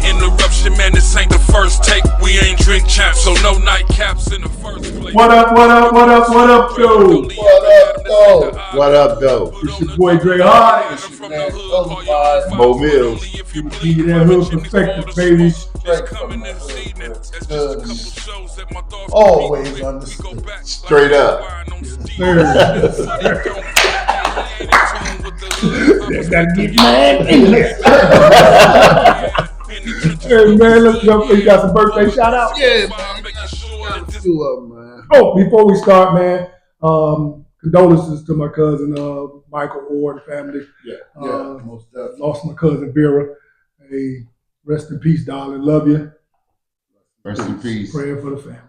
interruption, man, this ain't the first take. We ain't drink champs, so no nightcaps in the first place. What up, though? What up, though? It's your boy Dre Hard. It's your man, Mo Mills. Give you that hood perspective, baby. Always understood. Straight up. Gotta get mad in there. Hey man, let's jump. You got some birthday shout out? Yeah, man. Two of them, man. Oh, before we start, man, condolences to my cousin Michael Ward family. Most definitely. Lost my cousin Vera. Hey, rest in peace, darling. Love you. Rest in peace. Praying for the family.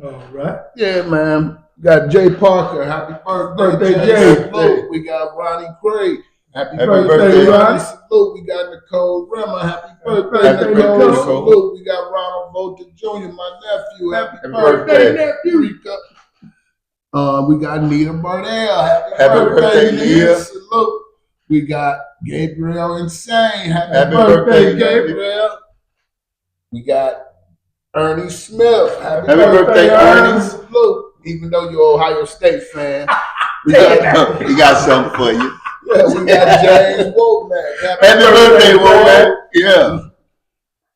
All right. Yeah, man. Got Jay Parker. Happy birthday, Jay. Salute. We got Ronnie Craig. Happy birthday, Ronnie. Salute. We got Nicole Remmer. Happy birthday, Happy Nicole. birthday, Salute. We got Ronald Volta Jr., my nephew. Happy birthday, nephew. Rika. We got Nita Bardell. Happy birthday, Nita. Salute. We got Gabriel Insane. Happy birthday, birthday, Gabriel. We got Ernie Smith. Happy birthday, Ernie. Salute. Even though you're an Ohio State fan, we got something for you. yeah, we got James Womack. Happy birthday, Womack. Yeah.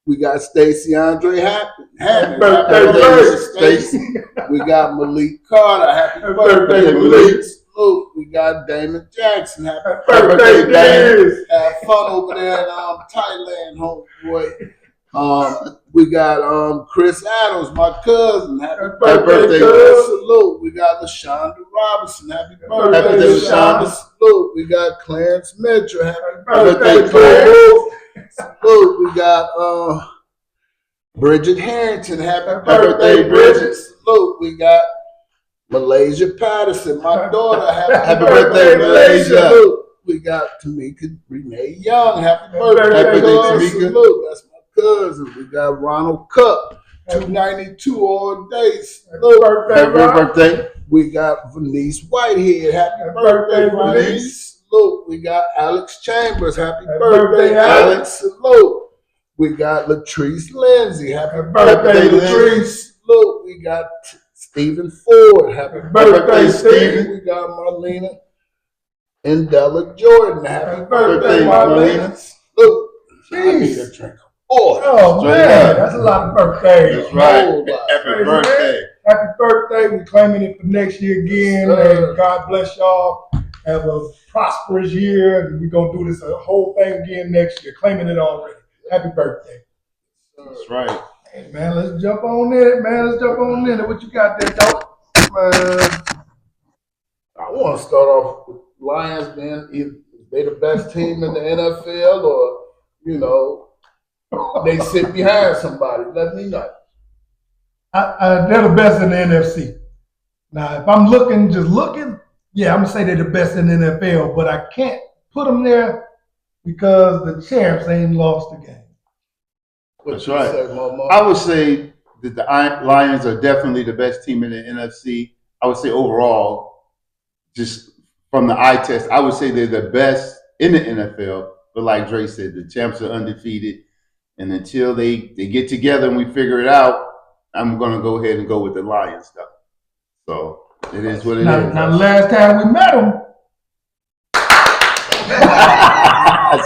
We got Stacey Andre Happy. Happy birthday, Stacey. We got Malik Carter. Happy birthday, Malik. Salute. We got Damon Jackson. Happy birthday, Damon. Have fun over there in Thailand, homeboy. We got Chris Adams, my cousin. Happy birthday, Salute. We got LaShonda Robinson. Happy birthday, LaShonda. Salute. We got Clarence Mitchell. Happy birthday, Clarence. Salute. We got Bridget Harrington. Happy birthday, Bridget. Salute. We got Malaysia Patterson, my daughter. Happy birthday, Malaysia. Salute. We got Tamika Renee Young. Happy birthday, Happy birthday, cuz. Tamika. Salute. That's my cousin. We got Ronald Cup, 292 all days. Salute. Happy birthday. We got Venice Whitehead. Happy birthday, Venice. Salute. We got Alex Chambers. Happy birthday, Alex. Salute. We got Latrice Lindsay. Happy birthday, Latrice. Salute. We got Stephen Ford. Happy birthday, Stephen. We got Marlena and Della Jordan. Happy birthday, birthday, Marlena. Look, I Jeez. need a drink. Oh, Oh man, that's a lot of birthdays. That's right. Oh, Happy Crazy, birthday. Happy birthday. We're claiming it for next year again. Yes, sir. And God bless y'all. Have a prosperous year. And we're going to do this whole thing again next year. Claiming it already. Happy birthday. That's right. Hey, man, let's jump on in it, man. Let's jump on in it. What you got there, dog? Man, I want to start off with Lions, man. Either they the best team in the NFL or, you know, they sit behind somebody. Let me know. They're the best in the NFC. Now, if I'm just looking, yeah, I'm going to say they're the best in the NFL, but I can't put them there because the champs ain't lost the game. What That's you right. say, Momo? I would say that the Lions are definitely the best team in the NFC. I would say overall, just from the eye test, I would say they're the best in the NFL. But like Dre said, the champs are undefeated. And until they get together and we figure it out, I'm going to go ahead and go with the Lions, though. So it is what it is. Now, the last time we met them,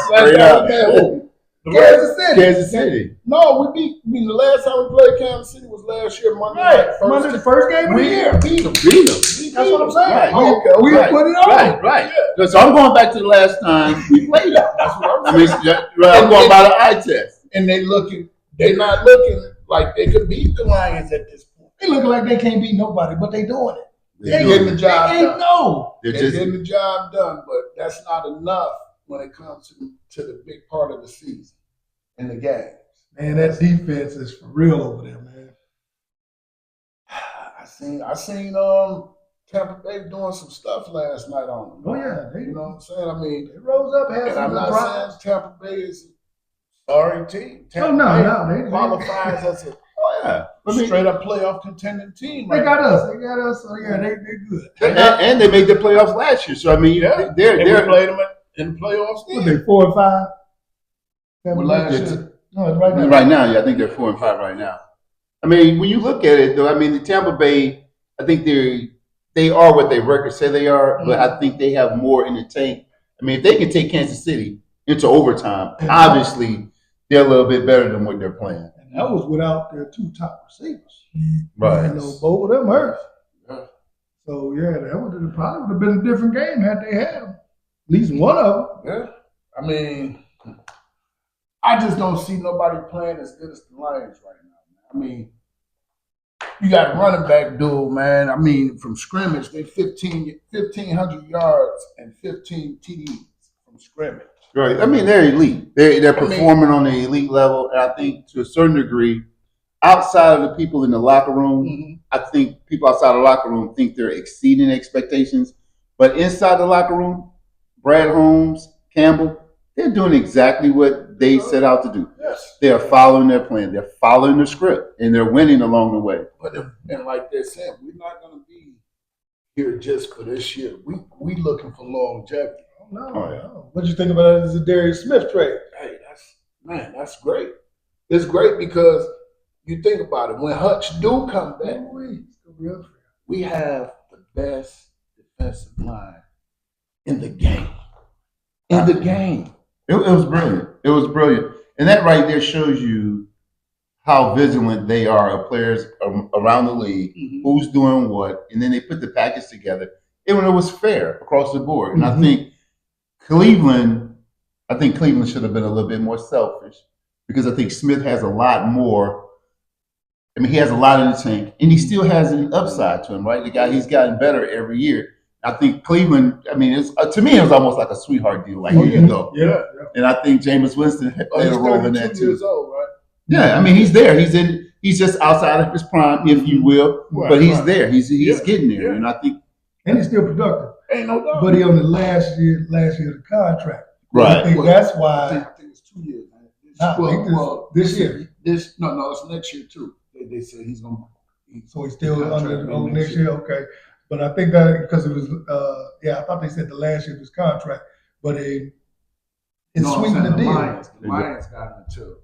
Straight up. Kansas City. No, the last time we played Kansas City was last year, Monday night. Monday, the first game of the year. Beat them. Beat them. That's what I'm saying. Right. We Right. put it on. Right. So I'm going back to the last time we played them. That's what I'm I mean, saying. I'm going by the eye test. And they're not looking like they could beat the Lions at this point. They look like they can't beat nobody, but they doing it. They're getting the job They done. ain't know. They're They're just getting the job done, but that's not enough when it comes to the big part of the season in the game. Man, that defense is for real over there, man. I seen Tampa Bay doing some stuff last night on them. Oh yeah, You know what I'm saying? I mean, they rose up, had and some I'm good not drives. saying Tampa Bay is a sorry team. Tampa no, Bay they qualifies as a yeah. straight up playoff contending team. They right got now. us. They got us. So yeah, they're good. And they made the playoffs last year. So I mean, Yeah. they're And we played them in the playoffs. What Then. they 4 and 5? Well, last year. No, it's right now. Right now, yeah, I think they're 4-5 right now. I mean, when you look at it, though, I mean, the Tampa Bay, I think they are what their records say they are, but I think they have more in the tank. I mean, if they can take Kansas City into overtime, obviously they're a little bit better than what they're playing. And that was without their 2 top receivers. Right. You know, both of them hurt. Yeah. So yeah, that probably would have been a different game had they had them. At least one of them. Yeah. I mean, I just don't see nobody playing as good as the Lions right now. I mean, you got a running back duel, man. I mean, from scrimmage, they 1,500 yards and 15 TDs from scrimmage. Right. I mean, they're elite. They're performing on the elite level, and I think to a certain degree, outside of the people in the locker room, I think people outside the locker room think they're exceeding expectations. But inside the locker room, Brad Holmes, Campbell, they're doing exactly what they set out to do. Yes. They're following their plan. They're following the script, and they're winning along the way. But and like they said, we're not going to be here just for this year. We looking for longevity. No, Oh, yeah. no. What you think about the Darius Smith trade? Hey, that's great. It's great because you think about it. When Hutch do come back, we have the best defensive line in the game. In the game. It was brilliant. It was brilliant. And that right there shows you how vigilant they are of players around the league, who's doing what, and then they put the package together. And it was fair across the board. And I think Cleveland should have been a little bit more selfish because I think Smith has a lot more. I mean, he has a lot in the tank, and he still has an upside to him, right? The guy, he's gotten better every year. I think Cleveland, I mean, to me, it was almost like a sweetheart deal. Like, here you go. Yeah. And I think Jameis Winston played a role in that too. Years old, right? Yeah, I mean, he's there. He's just outside of his prime, if you will. Right, but he's right. there. He's getting there. Yeah. And I think And he's still productive. Ain't no doubt. But he on the last year of the contract. Right. I think that's why. I think it's 2 years. Man. Nah, I think this year. No, it's next year too. They said he's gonna. So he's still under next year. Okay. But I think that because it was, I thought they said the last year of his contract, but it's sweetened the deal. The Lions got him until,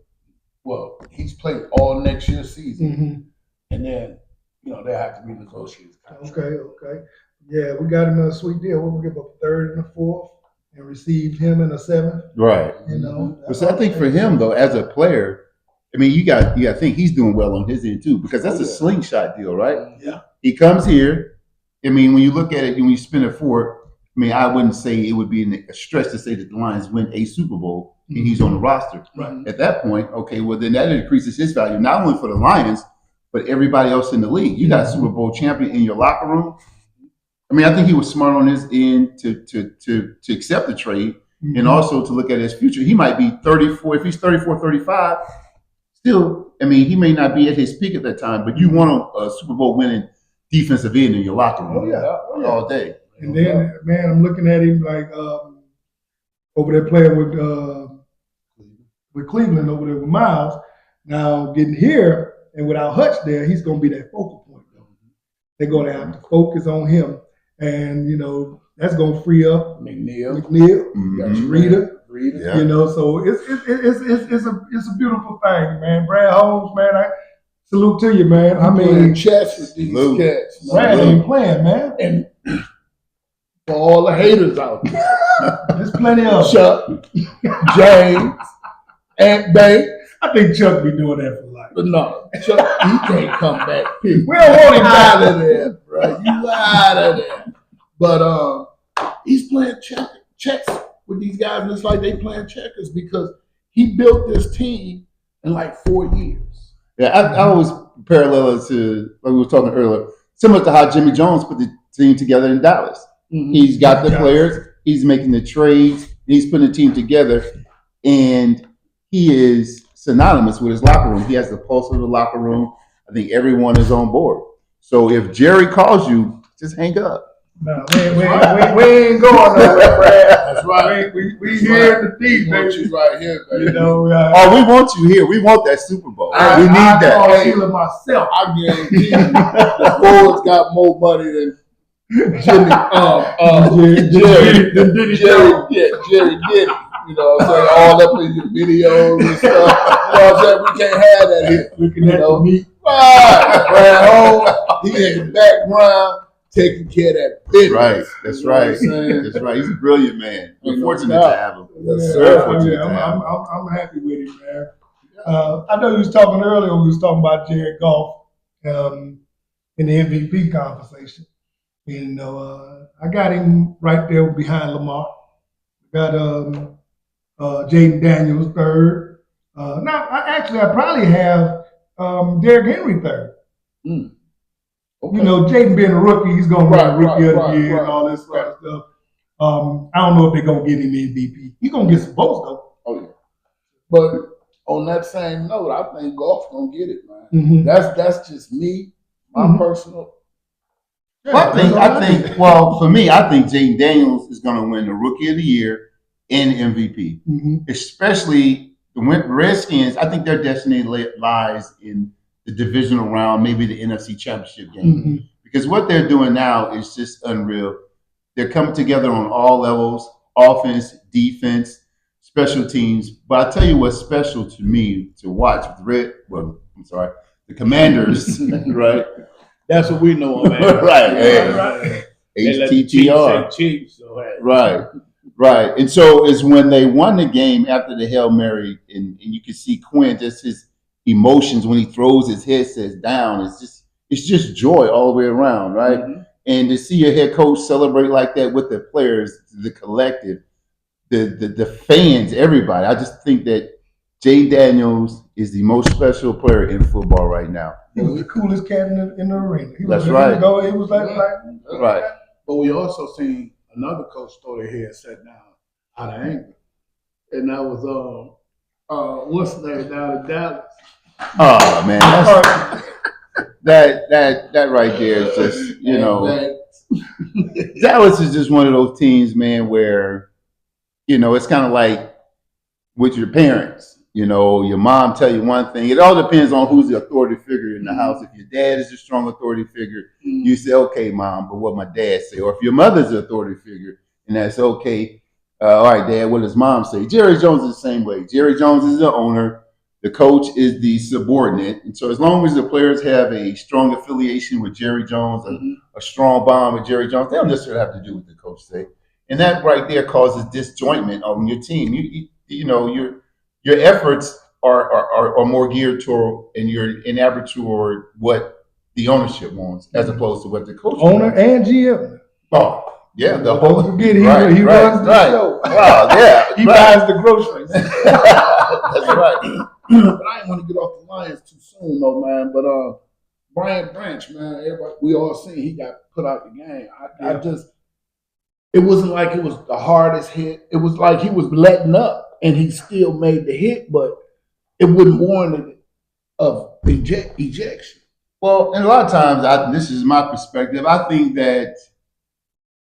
well, he's played all next year's season, and then they have to be negotiated. Okay. Yeah, we got him a sweet deal. We'll give up a 3rd and a 4th, and received him in a 7th. right. But so I think for him though, as a player, I mean, you got to think he's doing well on his end too, because that's a slingshot deal, right? Yeah. He comes here. I mean, when you look at it, when you spin it forward, I mean, I wouldn't say it would be a stretch to say that the Lions win a Super Bowl and he's on the roster. Right. At that point, okay, well, then that increases his value, not only for the Lions, but everybody else in the league. You got a Super Bowl champion in your locker room. I mean, I think he was smart on his end to accept the trade and also to look at his future. He might be 34. If he's 34, 35, still, I mean, he may not be at his peak at that time, but you want a Super Bowl winning defensive end in your locker room all day. And then, man, I'm looking at him like over there playing with Cleveland over there with Miles. Now getting here and without Hutch there, he's going to be that focal point. Though. They're going to have to focus on him, and that's going to free up McNeil, Rita. Yeah. So it's a beautiful thing, man. Brad Holmes, man, I salute to you, man. I mean, chess with these cats. Brad ain't playing, man. And for all the haters out there, there's plenty of Chuck, James, Ant Bank. I think Chuck be doing that for life. But no, Chuck, he can't come back. We don't want him out of there, bro. You out of there. But he's playing chess with these guys, and it's like they playing checkers because he built this team in like 4 years. Yeah, I always parallel it to, like we were talking earlier, similar to how Jimmy Jones put the team together in Dallas. He's got the players, he's making the trades, he's putting the team together, and he is synonymous with his locker room. He has the pulse of the locker room. I think everyone is on board. So if Jerry calls you, just hang up. No, we ain't going nowhere, Brad. That's right. We here in the deep, baby. Right here, baby. We want you here. We want that Super Bowl. We need that. I feel it myself. I guarantee you, the Fords got more money than Jerry did it. You know what I'm saying? All up in your videos and stuff. You know what I'm saying? We can't have that here. Looking at the meat. Right. Brad Home, he in the background taking care of that business. Right. That's You know what right. I'm saying? That's right. He's a brilliant man. We're Ain't no fortunate doubt. to have him. Yes, Very sir. fortunate Yeah, to have him. I'm happy with him, man. I know you was talking earlier. We was talking about Jared Goff in the MVP conversation. And I got him right there behind Lamar. Got Jaden Daniels third. I probably have Derrick Henry third. Okay. You know, Jaden being a rookie, he's gonna win Rookie of the Year right, and all this kind of stuff. I don't know if they're gonna get him MVP. He's gonna get some votes though. Oh yeah. But on that same note, I think Goff gonna get it, man. Mm-hmm. That's just me, my personal. Well, well, for me, I think Jaden Daniels is going to win the Rookie of the Year and MVP. Mm-hmm. Especially the Redskins. I think their destiny lies in the divisional round, maybe the NFC Championship game. Mm-hmm. Because what they're doing now is just unreal. They're coming together on all levels: offense, defense, special teams. But I tell you what's special to me to watch with the Commanders, right? That's what we know, man. Right. Right. HTTR. Chiefs, so, hey. Right. And so it's when they won the game after the Hail Mary, and you can see Quinn, just his emotions when he throws his headsets down. It's just joy all the way around, right? Mm-hmm. And to see your head coach celebrate like that with the players, the collective, the fans, everybody. I just think that Jay Daniels is the most special player in football right now. He was the coolest cat in the arena. He That's was, right. He was like Right. But we also seen another coach throw their head set down out of anger. And that was what's his name down in Dallas. Oh man, that right there is just, you know, Dallas is just one of those teams, man, where, you know, it's kind of like with your parents. You know, your mom tell you one thing. It all depends on who's the authority figure in the house. If your dad is a strong authority figure, you say, okay, mom, but what my dad say. Or if your mother's the authority figure, and that's okay. All right, dad, what does mom say? Jerry Jones is the same way. Jerry Jones is the owner. The coach is the subordinate. And so as long as the players have a strong affiliation with Jerry Jones, a strong bond with Jerry Jones, they don't necessarily have to do what the coach say. And that right there causes disjointment on your team. You know, your efforts are more geared toward, and you're in average toward what the ownership wants, as opposed to what the coach owner wants. and GM. Oh, yeah, the Don't whole forget he runs the show. Wow, yeah, He buys the groceries. That's right. But I ain't want to get off the Lions too soon, though, man. But Brian Branch, man, everybody, we all seen he got put out the game. I just, it wasn't like it was the hardest hit. It was like he was letting up, and he still made the hit, but it wouldn't warrant it of ejection. Well, and a lot of times, this is my perspective. I think that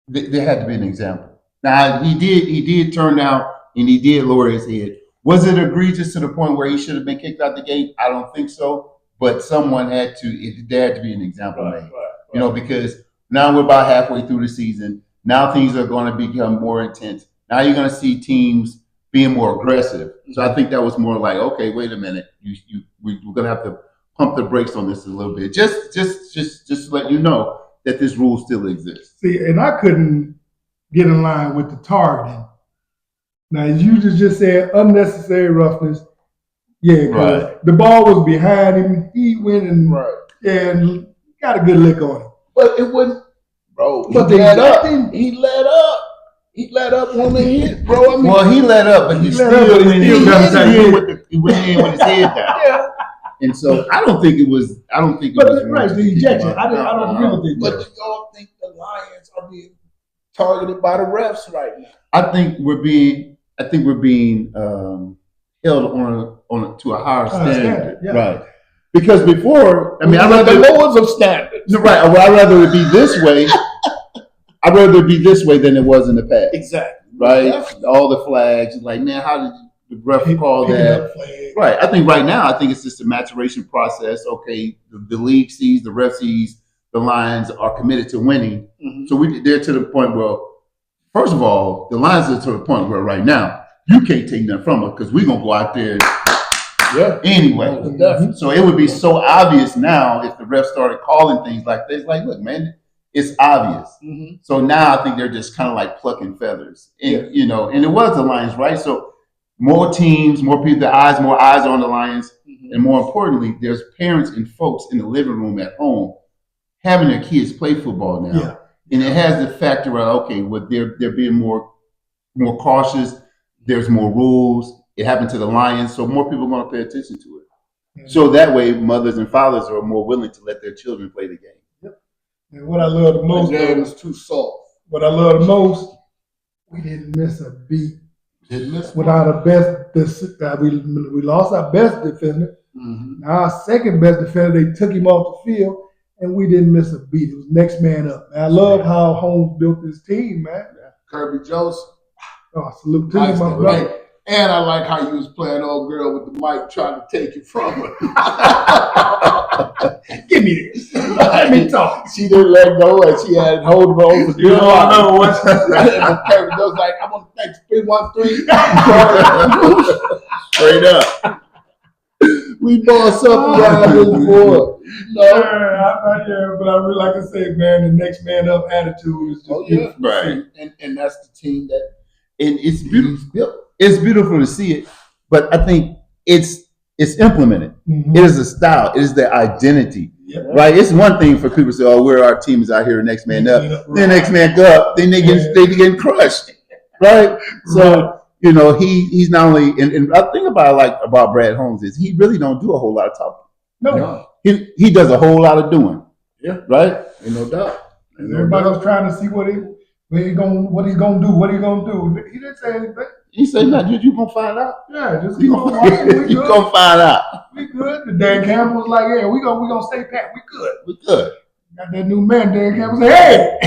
there had to be an example. Now he did turn down, and he did lower his head. Was it egregious to the point where he should have been kicked out the game? I don't think so. But someone there had to be an example made. You know, because now we're about halfway through the season. Now things are going to become more intense. Now you're going to see teams being more aggressive. So I think that was more like, okay, wait a minute, we're going to have to pump the brakes on this a little bit, just to let you know that this rule still exists. See, and I couldn't get in line with the targeting. Now you just said unnecessary roughness. Yeah, Right. The ball was behind him. He went and got a good lick on him. But it wasn't, bro. But He they let up. let him. He let up. He let up on the hit, bro. I mean, Well, he let up, but he let up, but he he went in with his head down. yeah. And so I don't think it was. But right, the ejection. I don't agree with the But ejection. do y'all think the Lions are being targeted by the refs right now? I think we're being held to a higher standard, yeah. right? Because before, I mean, the lowest of standards. right. I'd rather it be this way. I'd rather it be this way than it was in the past, Exactly. right? Definitely. All the flags, like, man, how did the ref call Picking that? up flag. Right. I think right now, I think it's just a maturation process. Okay, the league sees, the ref sees, the Lions are committed to winning. Mhm. So they're to the point where, first of all, the Lions are to the point where right now you can't take nothing from us because we're gonna go out there Yeah. anyway. Definitely. So it would be so obvious now if the refs started calling things like this. Like, look, man, it's obvious. Mhm. So now I think they're just kind of like plucking feathers, and and it was the Lions, right? So more teams, more people, more eyes on the Lions, and more importantly, there's parents and folks in the living room at home having their kids play football now, Yeah. and it has the factor of okay, well, they're being more cautious. There's more rules. It happened to the Lions, so more people are going to pay attention to it. So that way, mothers and fathers are more willing to let their children play the game. And what I love the most, The game is too soft. what I love the most, we didn't miss a beat. Didn't miss Without our we lost our best defender. Mhm. Our second best defender, they took him off the field, and we didn't miss a beat. It was next man up. Man, I love how Holmes built this team, man. Kirby Joseph. Oh, salute to Nice him, my thing. brother. And I like how you was playing old girl with the mic trying to take it from her. Give me this. Let me talk. She didn't let go and she had it holding over the You don't know what. And Kirby Jones like, I'm on the next 313. Straight up. We bought something around this board. But I really, like I said, man, the next man up attitude is just beautiful. Right. And that's the team that And it's he's beautiful. built. It's beautiful to see it, but I think it's implemented. Mhm. It is a style. It is their identity. Yep. Right? It's one thing for people to say, "Oh, we're our team is out here, next man up." Yeah, Then next man go up. Then they get crushed. Right? So he's not only and I think about Brad Holmes is he really don't do a whole lot of talking. No. He does a whole lot of doing. Yeah. Right? Ain't no doubt. And everybody was trying to see what he's gonna do. He didn't say anything. He said, "No, you gonna find out. Yeah, just You keep on watching. We good. gonna find out. We good. The Dan Campbell was like, "Yeah, we gonna stay pat. We good." We good." Got that new man, Dan Campbell. Say, "Hey,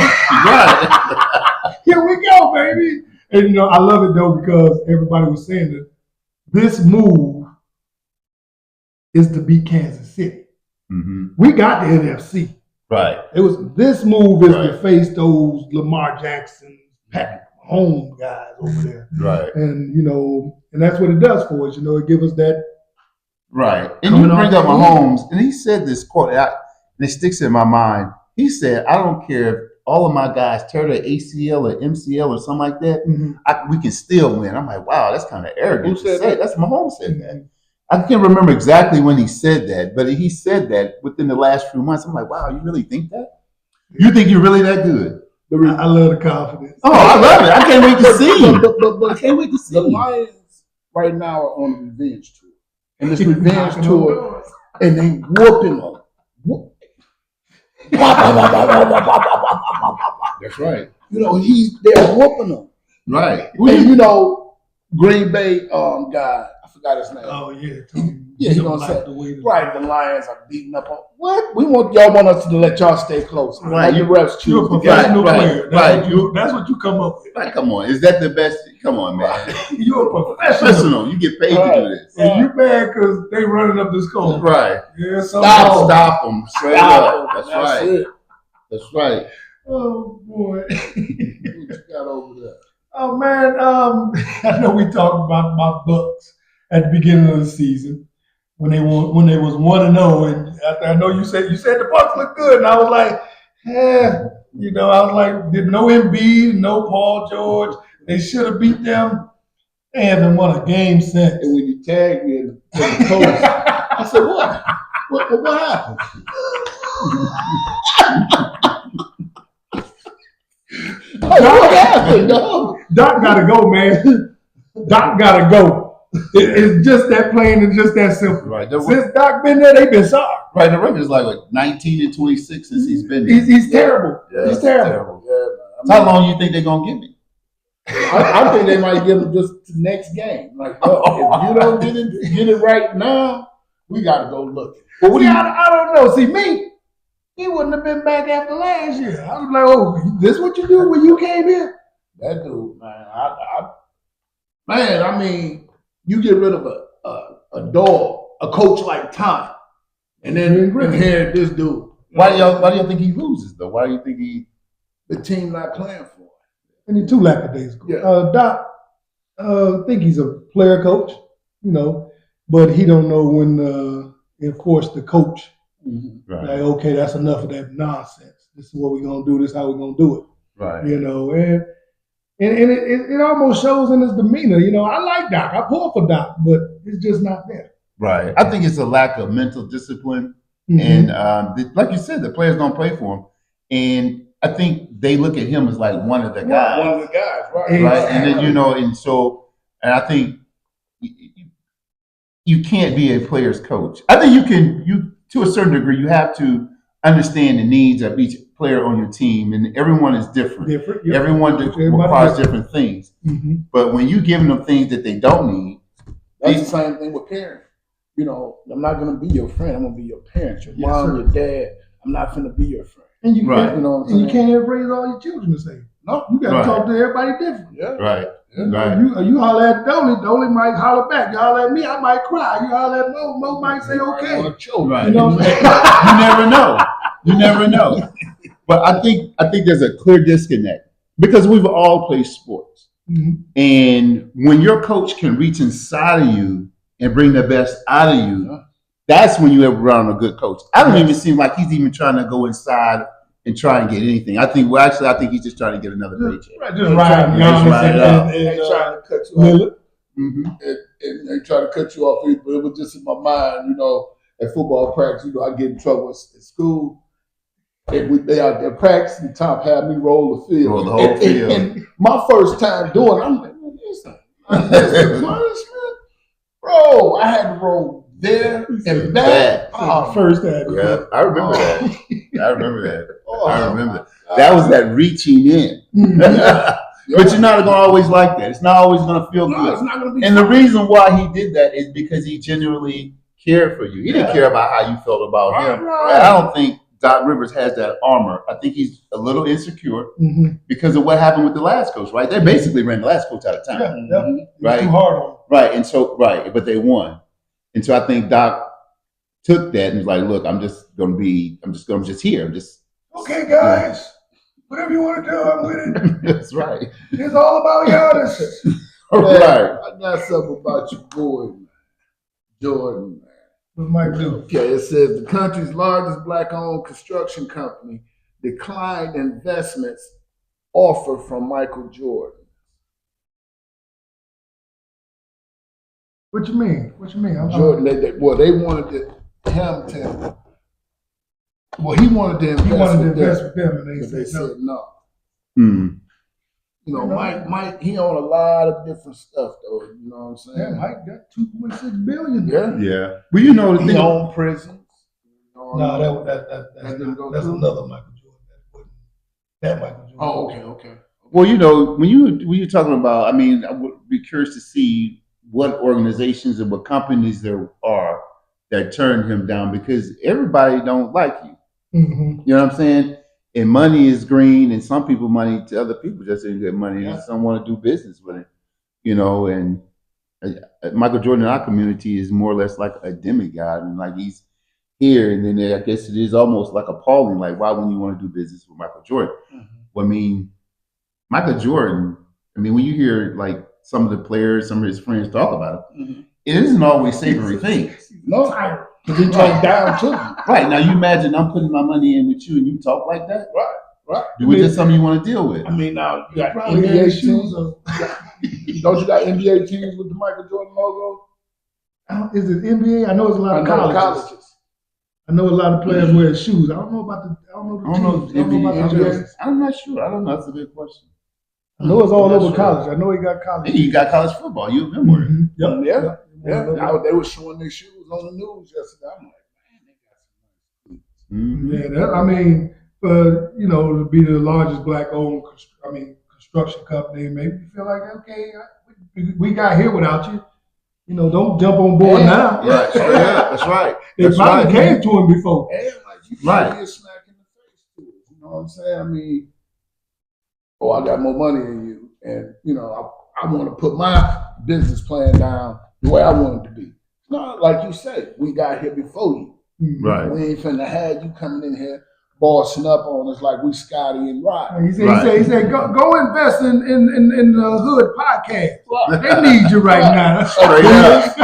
Right. here we go, baby." And I love it though because everybody was saying that this move is to beat Kansas City. Mm-hmm. We got the NFC. Right. It was this move is to Right. face those Lamar Jackson, Patrick Mahomes guys over there. Right. And and that's what it does for us. It gives us that. Right. And Coming you bring off up the Mahomes, and he said this quote, and it sticks in my mind. He said, "I don't care if all of my guys tear their ACL or MCL or something like that. We can still win." I'm like, wow, that's kind of arrogant. Who said to say. that? That's Mahomes said that. I can't remember exactly when he said that, but he said that within the last few months. I'm like, wow, you really think that? You think you're really that good? I love the confidence. Oh, I love it. I can't wait to see him. But I can't wait to see the him. Lions right now are on a revenge tour. And this revenge tour, and they whooping them. That's right. They're whooping them. Right. And Green Bay guy, I forgot his name. Oh yeah, Yeah, he gonna say, right, the Lions are beating up on what? Y'all want us to let y'all stay close. Right. Let the refs You're a choose the game. professional Right, player. right. That's what you come up with. Like, come on. Is that the best? Come on, man. You're a professional. Professional. You get paid to do this. And you mad because they running up the score. Right. Yeah, Stop them. Straight up. That's right. it. That's right. Oh boy. What you got over there? Oh man, I know we talked about my Bucks at the beginning of the season when they was 1-0, and I know you said the Bucks look good, and I was like, I was like, did no Embiid, no Paul George, they should have beat them, and they won a game since. And when you tagged me in the post, I said, what? What happened? What happened, dog? Doc gotta go, man. Doc gotta go. It's just that plain and just that simple. Right. Since Doc been there, they've been sorry. Right. The record is like 19-26 since he's been there. He's terrible. Yeah, He's it's terrible. Yeah, So how long you think they're gonna give me? I think they might give him just the next game. Like, look, if you don't get it right now, we got to go looking. But I don't know. See, me, he wouldn't have been back after last year. I was like, oh, this what you do when you came here? That dude, man, I mean, you get rid of a dog, a coach like Tom, and then inherit this dude. Why do you think he loses though? Why do you think he? The team not playing for him. And he too lackadaisical. Yeah. Doc, I think he's a player coach, but he don't know when to enforce the coach. Right. Like, okay, that's enough of that nonsense. This is what we're gonna do. This is how we're gonna do it. Right. And it almost shows in his demeanor. I like Doc. I pull for Doc, but it's just not there. Right. I think it's a lack of mental discipline. Mhm. And like you said, the players don't play for him. And I think they look at him as like one of the guys. One of the guys, right? Right. And then, and I think you can't be a player's coach. I think you to a certain degree, you have to understand the needs of each player on your team, and everyone is different. Different. Yep. Everyone requires different things. Mhm. But when you're giving them things that they don't need, That's the same thing with parents. I'm not gonna be your friend. I'm gonna be your parent, your mom, sir. your dad. I'm not gonna be your friend. And you Right. can't, You know what I'm and you saying? can't ever raise all your children the same. No. You got to Right. talk to everybody different. Yeah. right, Yeah. right. You holler at Dolly might holler back. You holler at me, I might cry. You holler at Mo might say okay. Right. You know what I'm saying? You never know. You never know. But I think there's a clear disconnect because we've all played sports. Mhm. And when your coach can reach inside of you and bring the best out of you, that's when you're around a good coach. I don't even seem like he's even trying to go inside and try and get anything. I think he's just trying to get another paycheck. Right, just riding Just Giannis ride it out. and Ain't trying to cut you off. Lillard. Mm-hmm. And they try to cut you off, but it was just in my mind, at football practice, I get in trouble at school. And they out there practicing, Tom had me roll the field. Roll the whole field. And my first time doing it, I'm like, listen, that's the punishment? Bro, I had to roll there and back. Oh, First time. Yeah, I remember that. I remember that. oh, I remember. That was that reaching in. Mhm. But you're not going to always like that. It's not always going to feel No, good. it's not going to be And the fun. reason why he did that is because he genuinely cared for you. He didn't care about how you felt about him. Right. And I don't think Doc Rivers has that armor. I think he's a little insecure Mhm. because of what happened with the last coach, right? They basically ran the last coach out of town. Yeah, Mhm. Right. Too hard on him. Right. And so, but they won. And so I think Doc took that and was like, look, I'm just here. I'm just, Okay, guys. Whatever you want to do, I'm with it. that's right. It's all about Giannis. Right. I got something about your boy, man. Jordan, man. What Mike do? Okay, it says the country's largest black-owned construction company declined investments offer from Michael Jordan. What you mean? Jordan, they wanted him to. Well, he wanted to invest. He wanted to with them, invest with them, and but they they said no. said no. Hmm. Mike, he owned a lot of different stuff, though. You know what I'm saying? Yeah, Mike got $2.6 billion. Yeah. Yeah. Well, you know, the He thing. owned prisons. No, that's didn't go that's through? another Michael Jordan. That Michael Jordan. Oh, okay. Well, you know, when you're talking about, I mean, I would be curious to see what organizations and what companies there are that turned him down because everybody don't like you. Mm-hmm. You know what I'm saying? And money is green, and some people money to other people just didn't get money, and some want to do business with it. You know, and Michael Jordan in our community is more or less like a demigod, and like he's here, and then I guess it is almost like appalling. Like, why wouldn't you want to do business with Michael Jordan? Mhm. Well, I mean, Michael Jordan. I mean, when you hear like some of the players, some of his friends talk about it, Mhm. it isn't always savory things. No, because he talked down to you. Right now, you imagine I'm putting my money in with you, and you talk like that. Right. Do is this something you want to deal with? I mean, now you got Probably had NBA his shoes teams. on. Don't you got NBA teams with the Michael Jordan logo? Is it NBA? I know it's a lot of colleges. I know a lot of players wear shoes. I don't know about the. I don't know the I don't know teams. if I don't know about the NBA. jerseys. I'm not sure. I don't know. That's a good question. I know it's all I'm not over sure. college. I know he got college. Hey, you got college football. You remember it. Mhm. Yep. Yeah. Yep. Yeah. They were showing their shoes on the news yesterday. I'm like, man, they got some nice shoes. Mhm. Yeah, I mean, to be the largest black-owned, construction company, maybe you feel like, okay, we got here without you. Don't jump on board now. Right. Yeah, that's right. They That's probably right. came to him before. And like you Right. can't get smack in the face to it. You know what I'm saying? I mean, I got more money than you, and I want to put my business plan down the way I want it to be. No, like you say, we got here before you. Mhm. Right. We ain't finna have you coming in here bossing up on us like we Scotty and Rodney. He said, go invest in the Hood podcast. They need you right now. Straight up.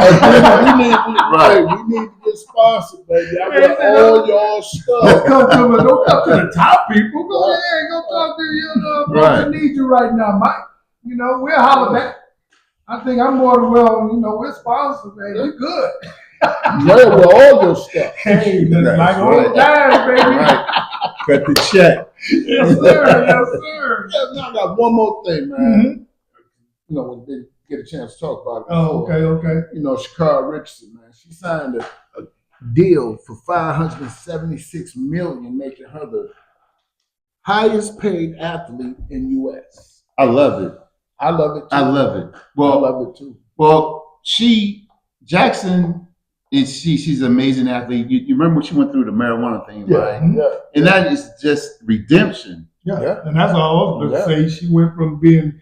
We need to get sponsored, baby. I want all y'all stuff. Don't come to the top people. Go ahead, go talk to you. Right. We need you right now, Mike. You know, we'll holler back. I think I'm more than well, you know, we're sponsored, man. We're good. Yeah, with all your stuff. Hey, That's Mike, all right. the time, baby. Right. Cut the check. Yes, sir. Yes, sir. Yeah, now I got one more thing, man. Mm-hmm. You know, we didn't get a chance to talk about it. Oh, before. okay. You know, Shakara Richardson, man, she signed a deal for $576 million, making her the highest paid athlete in U.S. I love it. I love it too. I love it. I Well, love it too. Well, Jackson she's an amazing athlete. You remember when she went through the marijuana thing, right? Yeah. And that is just redemption. Yeah. And that's all I was going to say. She went from being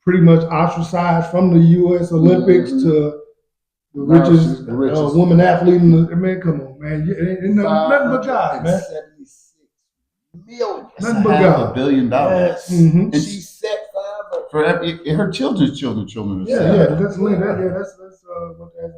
pretty much ostracized from the U.S. Olympics to the richest, woman athlete in the, man, come on, man. Ain't nothing but God, man. $76 million. Nothing but $500 God. million. Yes. Mm-hmm. And she set five. For her children's children. Yeah, that's what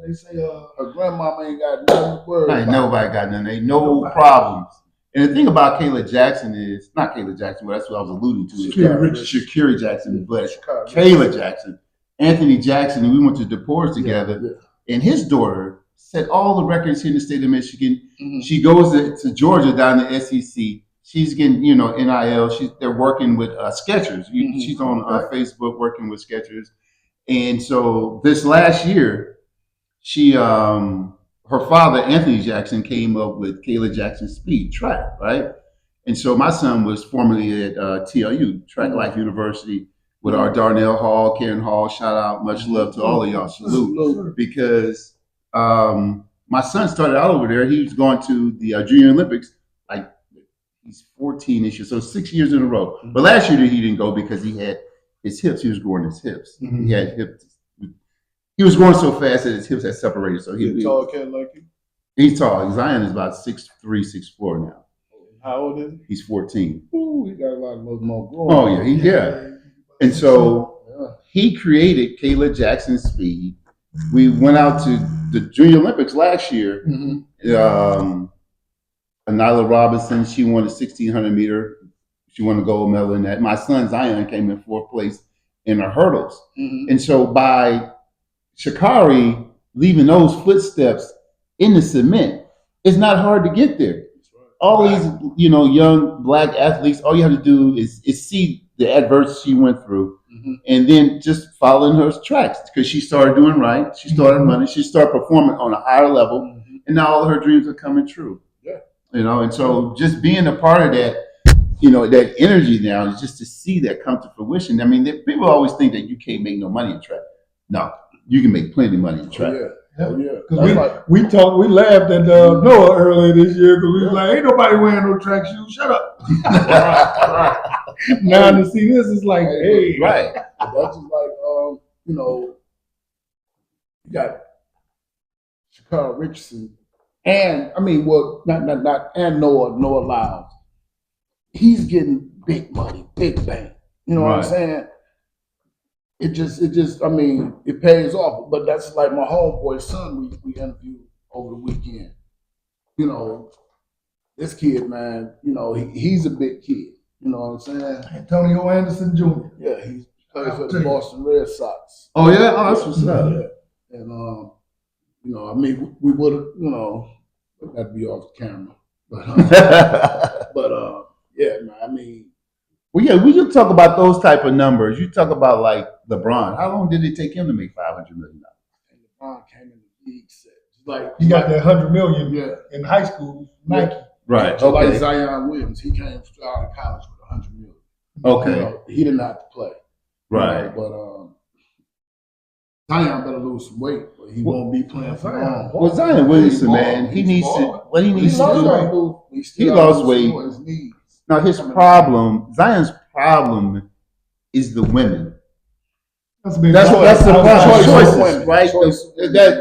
they say. Her grandmama ain't got nothing to worry Ain't about. nobody got nothing. Ain't no problems. And the thing about Kayla Jackson is not Kayla Jackson, but that's what I was alluding to. Shakira Jackson, but Kayla Jackson, Anthony Jackson, and we went to DePores together. And his daughter set all the records here in the state of Michigan. Mm-hmm. She goes to Georgia down to SEC. She's getting, NIL. They're working with Skechers. She's on Facebook working with Skechers. And so this last year, her father, Anthony Jackson, came up with Kayla Jackson Speed Track, right? And so my son was formerly at TLU, Track Life University, with our Darnell Hall, Karen Hall. Shout out, much love to all of y'all. Salute. Because my son started out over there. He was going to the Junior Olympics, like he's 14 this year, so 6 years in a row. But last year he didn't go because he had his hips. He was growing his hips. Mm-hmm. He had hips. He was growing so fast that his hips had separated. So He's a tall kid like you? He's tall. Zion is about 6'3", 6'4" now. How old is he? He's 14. Ooh, he got a lot more growing. Oh yeah, And so he created Kayla Jackson Speed. We went out to the Junior Olympics last year. Mm-hmm. Nyla Robinson, she won the 1600 meter. She won a gold medal in that. My son Zion came in 4th place in the hurdles. Mm-hmm. And so by Sha'Carri leaving those footsteps in the cement, it's not hard to get there. All these, young Black athletes, all you have to do is see the adversity she went through, and then just following her tracks because she started doing right. She started running. She started performing on a higher level, and now all her dreams are coming true. Yeah, and so just being a part of that, that energy now is just to see that come to fruition. I mean, people always think that you can't make no money in track. No, you can make plenty of money in track. Because we laughed at Noah earlier this year because we was like, ain't nobody wearing no track shoes. Shut up. Now to see this is like, hey. Right. That's just like, you got Shakara Richardson and, and Noah Lyles. He's getting big money, big bang. You know what I'm saying? It just, it pays off. But that's like my homeboy's son we interviewed over the weekend. This kid, man, he's a big kid. You know what I'm saying? Antonio Anderson Jr. Yeah, he plays for the Boston Red Sox. Oh, yeah? Oh, that's what's up. Yeah. And, we would have, that'd be off the camera. But, yeah, man, Well, yeah, we just talk about those type of numbers. You talk about like LeBron. How long did it take him to make $500 million? And LeBron came in the league set. Like he got that $100 million in high school, Nike. Right. So like Zion Williams, he came straight out of college with $100 million. Okay. He didn't have to play. Right. But Zion better lose some weight, but he won't be playing for long. Well, Zion Williamson, man, he needs to do. He lost weight. On his knees. Now Zion's problem is the women. That's the problem. Choices, right?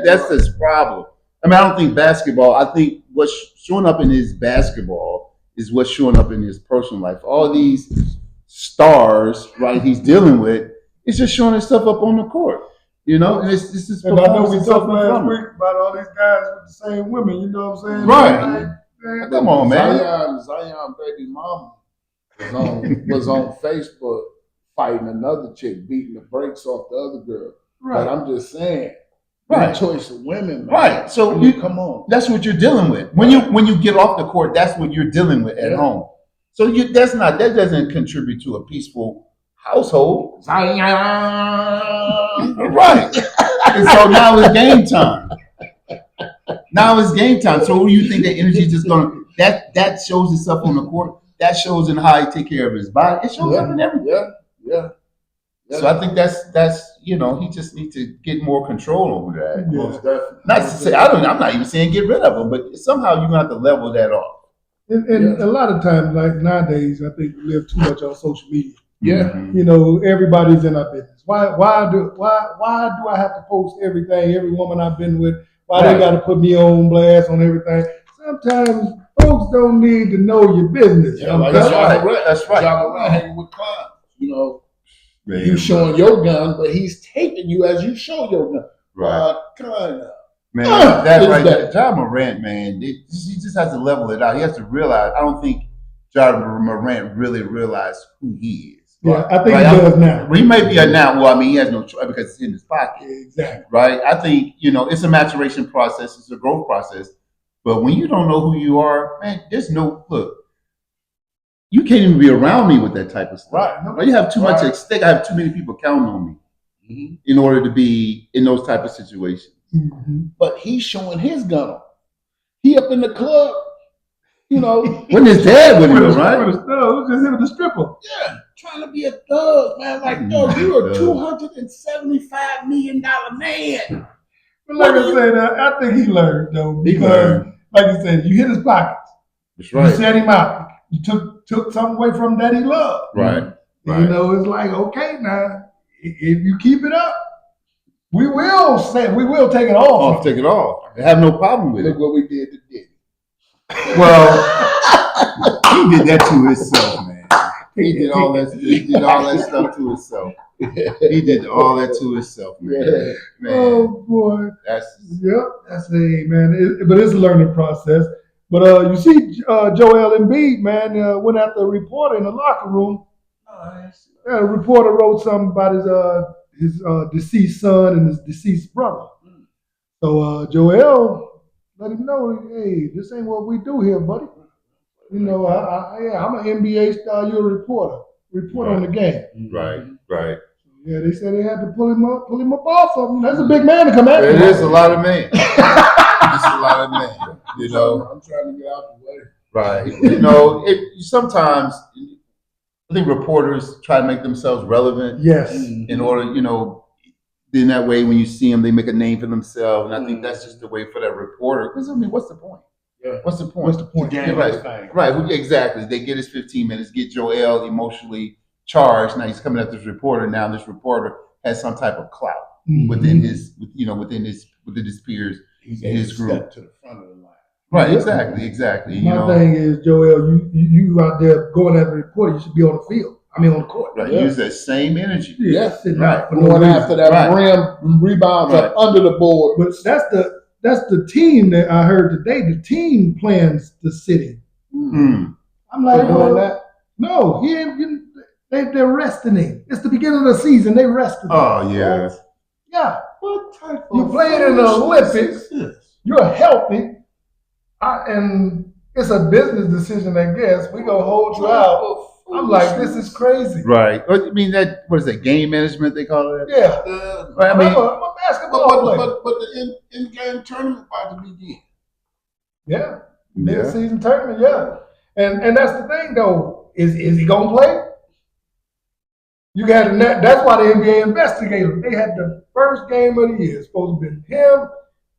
That's his problem. I don't think basketball. I think what's showing up in his basketball is what's showing up in his personal life. All these stars, right, he's dealing with, it's just showing his stuff up on the court. You know, and it's just And I know we performance talked and last stuff. week about all these guys with the same women. You know what I'm saying? Right. Man, Come on, man. Zion baby mama was on Facebook fighting another chick, beating the brakes off the other girl. Right. But I'm just saying, Right. choice of women, man. Right. So I mean, come on. that's what you're dealing with. When you get off the court, that's what you're dealing with at Yeah. home. So that doesn't contribute to a peaceful household. Zion. Right. And so now it's game time. Now it's game time. So you think that energy is just gonna that shows itself on the court? That shows in how he take care of his body. It shows up in everything. Yeah. So I think that's he just needs to get more control over that. Yeah. Most definitely. Not to say I'm not even saying get rid of him, but somehow you're gonna have to level that off. And a lot of times, like nowadays, I think we live too much on social media. Yeah. Mhm. You know, everybody's in our business. Why do I have to post everything? Every woman I've been with, why Right. they got to put me on blast on everything? Sometimes folks don't need to know your business. Yeah, like That's Ja right. Morant. That's right. Ja Morant hanging with clowns. You know, Man, you showing your gun, but he's taping you as you show your gun. right. Kind of. Man, Ah, that is right that- there. Ja Morant, man, he just has to level it out. He has to realize. I don't think Ja Morant really realized who he is. Yeah, I think Right, he does now. He may be a now. Well, I mean, he has no choice because it's in his pocket, Exactly. right? I think it's a maturation process. It's a growth process. But when you don't know who you are, man, there's no look. You can't even be around me with that type of stuff. Right. You have too much Right. at stake. I have too many people counting on me Mm-hmm. in order to be in those type of situations. Mm-hmm. But he's showing his gun on. He up in the club, you know, When his dad with him, No, right? it was just him with the stripper. yeah, trying to be a thug, man. Like, dog, you a $275 million man. But like I said, I think he learned though, He because learned. like you said, you hit his pockets, That's you set him out, you took something away from him that he loved. Right. You Right. know, it's like, okay, now if you keep it up, we will take it off. Off, take it off. I have no problem with Look it. what we did to Diddy. Well, he did that to himself, man. He did all that. He did all that stuff to himself. He did all that to himself, man. Yeah. Man, Oh boy, that's yep, that's it, man. But it's a learning process. But you see, Joel Embiid, man, went after a reporter in the locker room. Yeah, a reporter wrote something about his deceased son and his deceased brother. So Joel let him know, hey, this ain't what we do here, buddy. You know, I'm an NBA star. You're a reporter. Report on the game. right. Yeah, they said they had to pull him up off of him. That's a big man to come at It him. is a lot of men. It's a lot of men. You know. I'm trying to get out the way. Right. Sometimes I think reporters try to make themselves relevant Yes. in order, in that way when you see them, they make a name for themselves. And I think that's just the way for that reporter. Because I mean, what's the point? Yeah. What's the point? What's the point? You're right. Right. Exactly. They get his 15 minutes, get Joel emotionally charged. Now he's coming at this reporter. Now this reporter has some type of clout Mhm. within his peers. He's in his a group. step to the front of the line. Right. Yeah. Exactly. My thing is, Joel, you out there going at the reporter, you should be on the field. I mean, on the court. Right. Yeah. Use that same energy. Yeah, Yeah. sitting Right. out for no Going reason. after that Right. rim rebounds up under the board. But that's the team that I heard today. The team plans to sit him. Mm. I'm like, Doing well, that? no, he ain't. They're resting him. It's the beginning of the season. They rested him. Oh yeah. Yeah, What type you of playing in the foolishness Olympics. is this? You're healthy, and it's a business decision. I guess we gonna hold you out. I'm like, this is crazy. Right. I mean what is that? Game management they call it? Yeah, Right. I mean, I'm a basketball player. But the in-game tournament about to begin. Yeah. yeah. Mid-season tournament, yeah. And that's the thing though. Is he gonna play? You got to that's why the NBA investigated. They had the first game of the year. Supposed to be him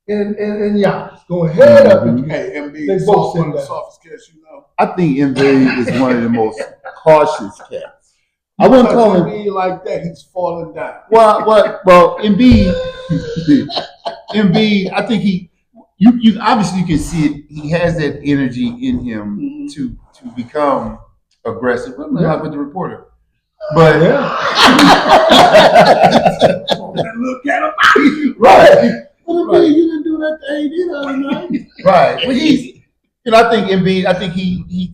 and Giannis going head up. Mhm. Hey, MB, They is both one of said the that. softest cats you know. I think Embiid is one of the most cautious cats. I wouldn't call him. MB like that. He's falling down. Well, Embiid. I think you obviously you can see it. He has that energy in him Mhm. to become aggressive. I'm Yeah. not with the reporter, but Look at him. right, Well, I mean, you didn't do that to AD the other night. right. But he's, I think Embiid. I think he.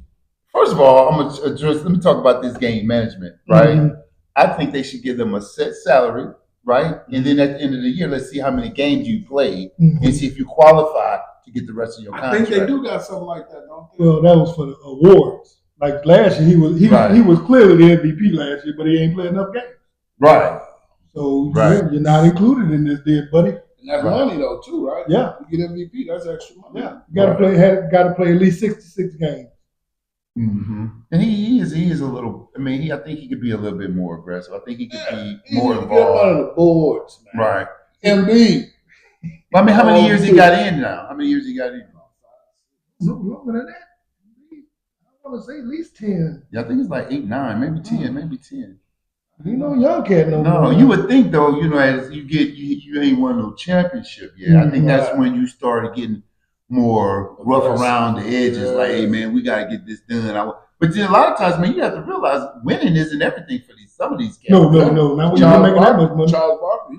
First of all, I'm gonna address. Let me talk about this game management, right? Mhm. I think they should give them a set salary, right? And then at the end of the year, let's see how many games you played Mhm. and see if you qualify to get the rest of your I contract. think they do got something like that, don't they? Well, that was for the awards. Like last year, Right. he was clearly the MVP last year, but he ain't played enough games. Right. So Right. yeah, you're not included in this deal, buddy. And that's Right. money though, too, right? Yeah. You get MVP, that's extra money. Yeah, you gotta Right. play at least 66 games. Mm-hmm. And he is a little. I mean, I think he could be a little bit more aggressive. I think he could be more You get up under involved. the boards, man. Right. Embiid. I mean, how many Oh, years he dude. got in now? How many years he got in? No longer than that. I want to say at least 10. Yeah, I think it's like 8, 9, maybe 10, maybe 10. You know, young cat no No, more. you would think though, as you get you ain't won no championship yet. I think that's when you started getting more rough Aggressive. around the edges. Like, hey man, we got to get this done. But then a lot of times, man, you have to realize winning isn't everything for some of these cats. No. Not when you're Charles making that Barkley, much money. Charles Barkley,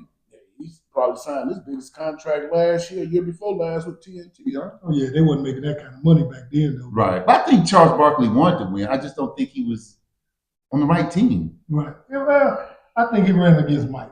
he's probably signed his biggest contract last year before last with TNT, huh? Oh yeah, they wasn't making that kind of money back then though. Right. But I think Charles Barkley wanted to win. I just don't think he was on the right team. Right. Yeah, well, I think he ran against Mike.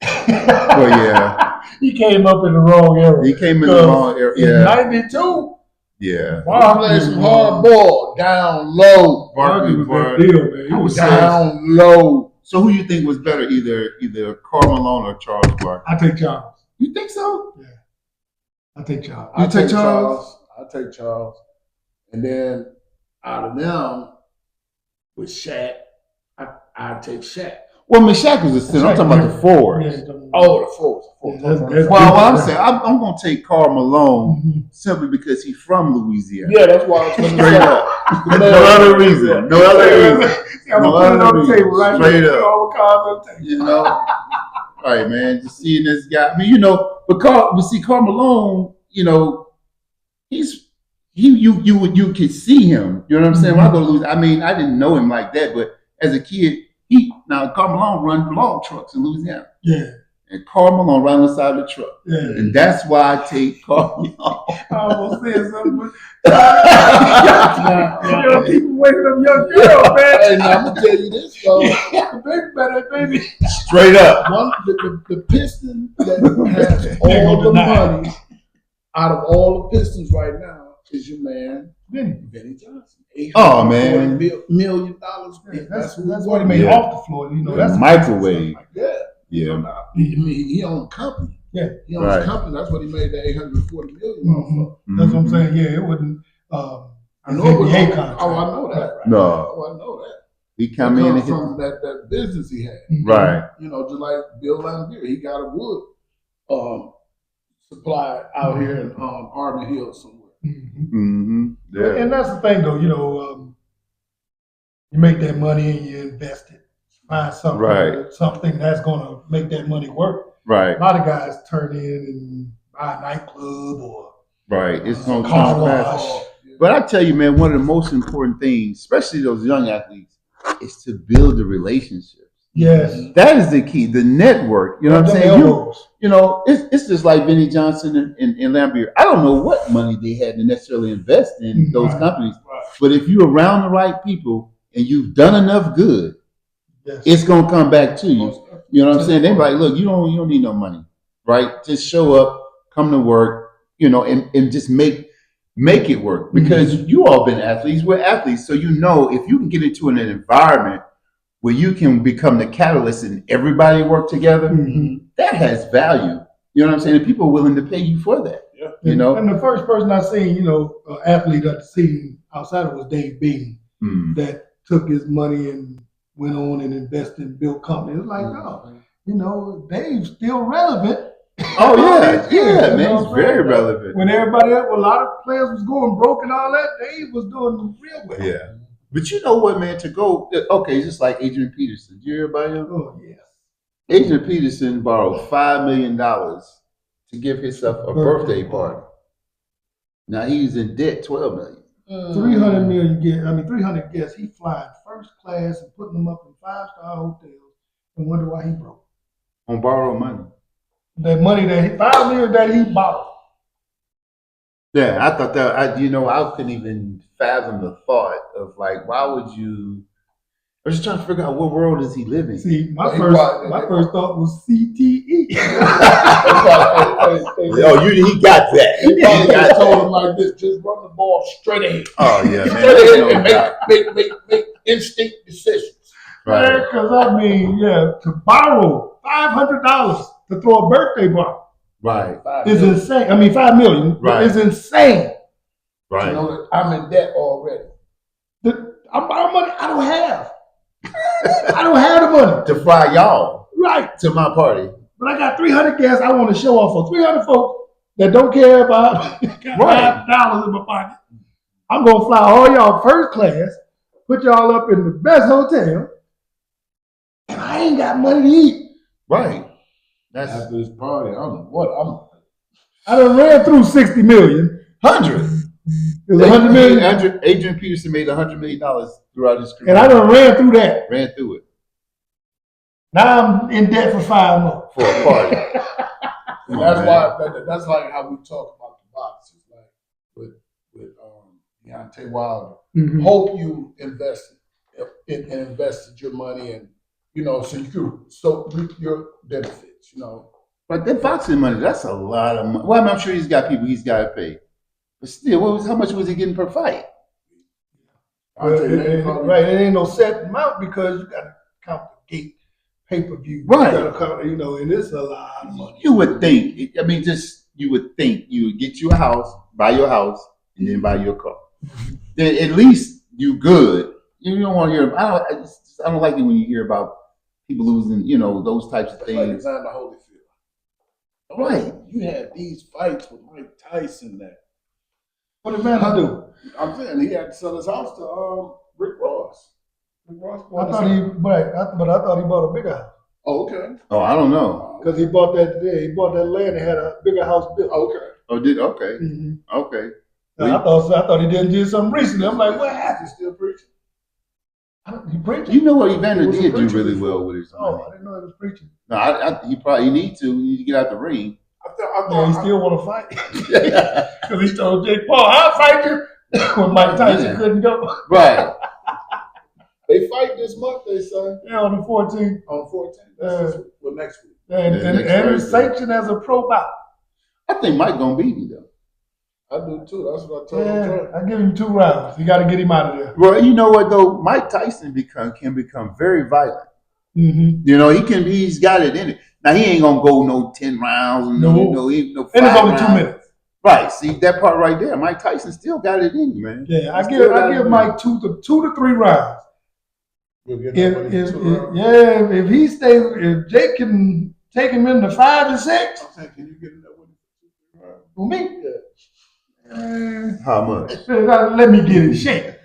Well, yeah. He came up in the wrong era. He came in the wrong era. In Yeah. 92, Yeah. Barkley played some hard ball, down low. Barkley was that Barkley. deal, man. He was Down low. So who you think was better, either Karl Malone or Charles Barkley? I take Charles. You think so? Yeah. I take Charles. I take Charles? I take Charles. And then out of them, with Shaq, I take Shaq. Well, I mean, Shaq was a center. I'm talking about the forwards. Yeah, Oh, the fourth. that's- Well, what I'm saying, I'm going to take Karl Malone Mhm. simply because he's from Louisiana. Yeah, that's why I was going to Straight say. up. No other reason. No other reason. I'm No gonna put it other on the reason. table right Straight now. up. All the cards on the table. You know? All right, man. Just seeing this guy. I mean, but Karl Malone, you could see him. You know what I'm saying? When I go to Louisiana, I mean, I didn't know him like that, but as a kid, Karl Malone run log trucks in Louisiana. Yeah, And Karl Malone right on the side of the truck. yeah. And that's why I take Karl Malone. I almost said something, but keep waiting on young girl, man. Hey, now I'm going to tell you this, though. The baby better, baby. Straight up. The Piston that has all the money out of all the Pistons right now is your man, Benny Johnson. Oh, man. $840 million. That's who what he made Yeah. off the floor. That's Microwave. Yeah. Yeah. I mean, he owned a company. Yeah. He owned Right. a company. That's what he made that $840 million Mhm. off of. That's what I'm saying. Yeah, it wasn't. I know it was NBA on- contract. Oh, I know that. No. Oh, I know that. He come in and hit. from that business he had. Right. Just like Bill Laimbeer, he got a wood supply out here in Arden Hills somewhere. Mhm. Mm-hmm. Yeah. And that's the thing, though. You make that money and you invest it. Find something, Right. something that's going to make that money work. Right. A lot of guys turn in and buy a nightclub or Right. It's going to car come wash. fast. But I tell you, man, one of the most important things, especially those young athletes, is to build the relationships. yes. That is the key. The network. You know what I'm Them saying? elbows. It's just like Benny Johnson and Lambier. I don't know what money they had to necessarily invest in those Right. companies, Right. but if you're around the right people and you've done enough good, Yes. it's gonna come back to you. Most definitely. You know what I'm saying? They're like, look, you don't need no money, right? Just show up, come to work, and just make it work. Because you all been athletes, we're athletes, so if you can get into an environment where you can become the catalyst and everybody work together, Mhm. that has value. You know what I'm saying? And people are willing to pay you for that. Yeah. You know? And the first person I seen, athlete I seen outside of was Dave Bean, Mm. that took his money and went on and invested and built companies. It's like, no, Dave's still relevant. Oh yeah, Yeah, yeah, you man, know it's what I'm very saying? relevant. When everybody else, a lot of players was going broke and all that, Dave was doing real well. Yeah. But you know what, man, to go, okay, just like Adrian Peterson. Did you hear about him? Oh, yes. Adrian Peterson borrowed $5 million to give himself a birthday party. Now he's in debt, 12 million. 300 million guests. I mean, 300 guests. He flying first class and putting them up in 5-star hotels, and wonder why he broke. On borrowed money. That money that 5 million that he borrowed. Yeah, I thought that. I couldn't even fathom the thought of like, why would you? I was just trying to figure out what world is he living. See, my Well, he first bought- my first thought was CTE. He got that. They probably told him like this: just run the ball straight ahead, Oh yeah, man. straight ahead, No and doubt. make instinct decisions. Right. Because I mean, yeah, to borrow $500 to throw a birthday party Right. is insane. I mean, 5 million Right. is insane. You Right. know that I'm in debt already. I'm borrowing money I don't have. I don't have the money. To fly y'all Right. to my party. But I got 300 guests I want to show off for 300 folks that don't care about got Right. $5 in my pocket. I'm going to fly all y'all first class, put y'all up in the best hotel, and I ain't got money to eat. Right. That's After this party, I don't know what I done ran through 60 million. 100. It was 100 million. Adrian Peterson made $100 million throughout his career. And I done ran through that. Ran through it Now I'm in debt for 5 more. for a party. And that's why that's like how we talk about the boxers, like with Deontay Wilder. Mhm. Hope you invested your money, and so you could reap your benefits. But that boxing money, that's a lot of money. Well, I'm sure he's got people he's got to pay. But still, how much was he getting per fight? Well, right, it ain't no set amount because you got to count the gate pay-per-view. Right. You got to count, and it's a lot of money. You would think. You would think you would get you a house, buy your house, and then buy your car. Then at least you good. You don't want to hear. I don't like it when you hear about people losing. Those types of That's like things. Evander Holyfield. Right. You had these fights with Mike Tyson that What did man do? I'm saying he had to sell his house to Rick Ross. Rick Ross I bought thought I thought he bought a bigger house Oh, okay. Oh, I don't know. because he bought that. Yeah, he bought that land and had a bigger house built. Okay. Oh, did okay, Mm-hmm. okay. I thought he did something recently. I'm like, what happened? He's still preaching. He preaching? You know what Evander He was a did do preacher really before. well with his Oh, money. I didn't know he was preaching. No, he probably need to. He need to get out the ring. I Yeah, he thought still want to fight because he told Jake Paul, "I'll fight you." When Mike Tyson Yeah. couldn't go. Right. they fight this month. They say Yeah, on the 14th. on 14th. That's next week. And, Yeah, and, next and it's Thursday. sanctioned as a pro bout. I think Mike gonna beat me though. I do too. That's what I told Yeah, him. I give him 2 rounds. You got to get him out of there. Well, you know what though, Mike Tyson can become very violent. Mm-hmm. He's got it in it. Now he ain't gonna go no 10 rounds. No. no 5 And it's only rounds. 2 minutes. Right. See that part right there. Mike Tyson still got it in him, man. Yeah, I He give still got it in him. Mike 2 to 3 rounds. You'll get If, nobody if, to if round. yeah, if he stays, if Jake can take him into 5 and 6, I'm saying, can you get in there with him? for me, How much? let me get in shape.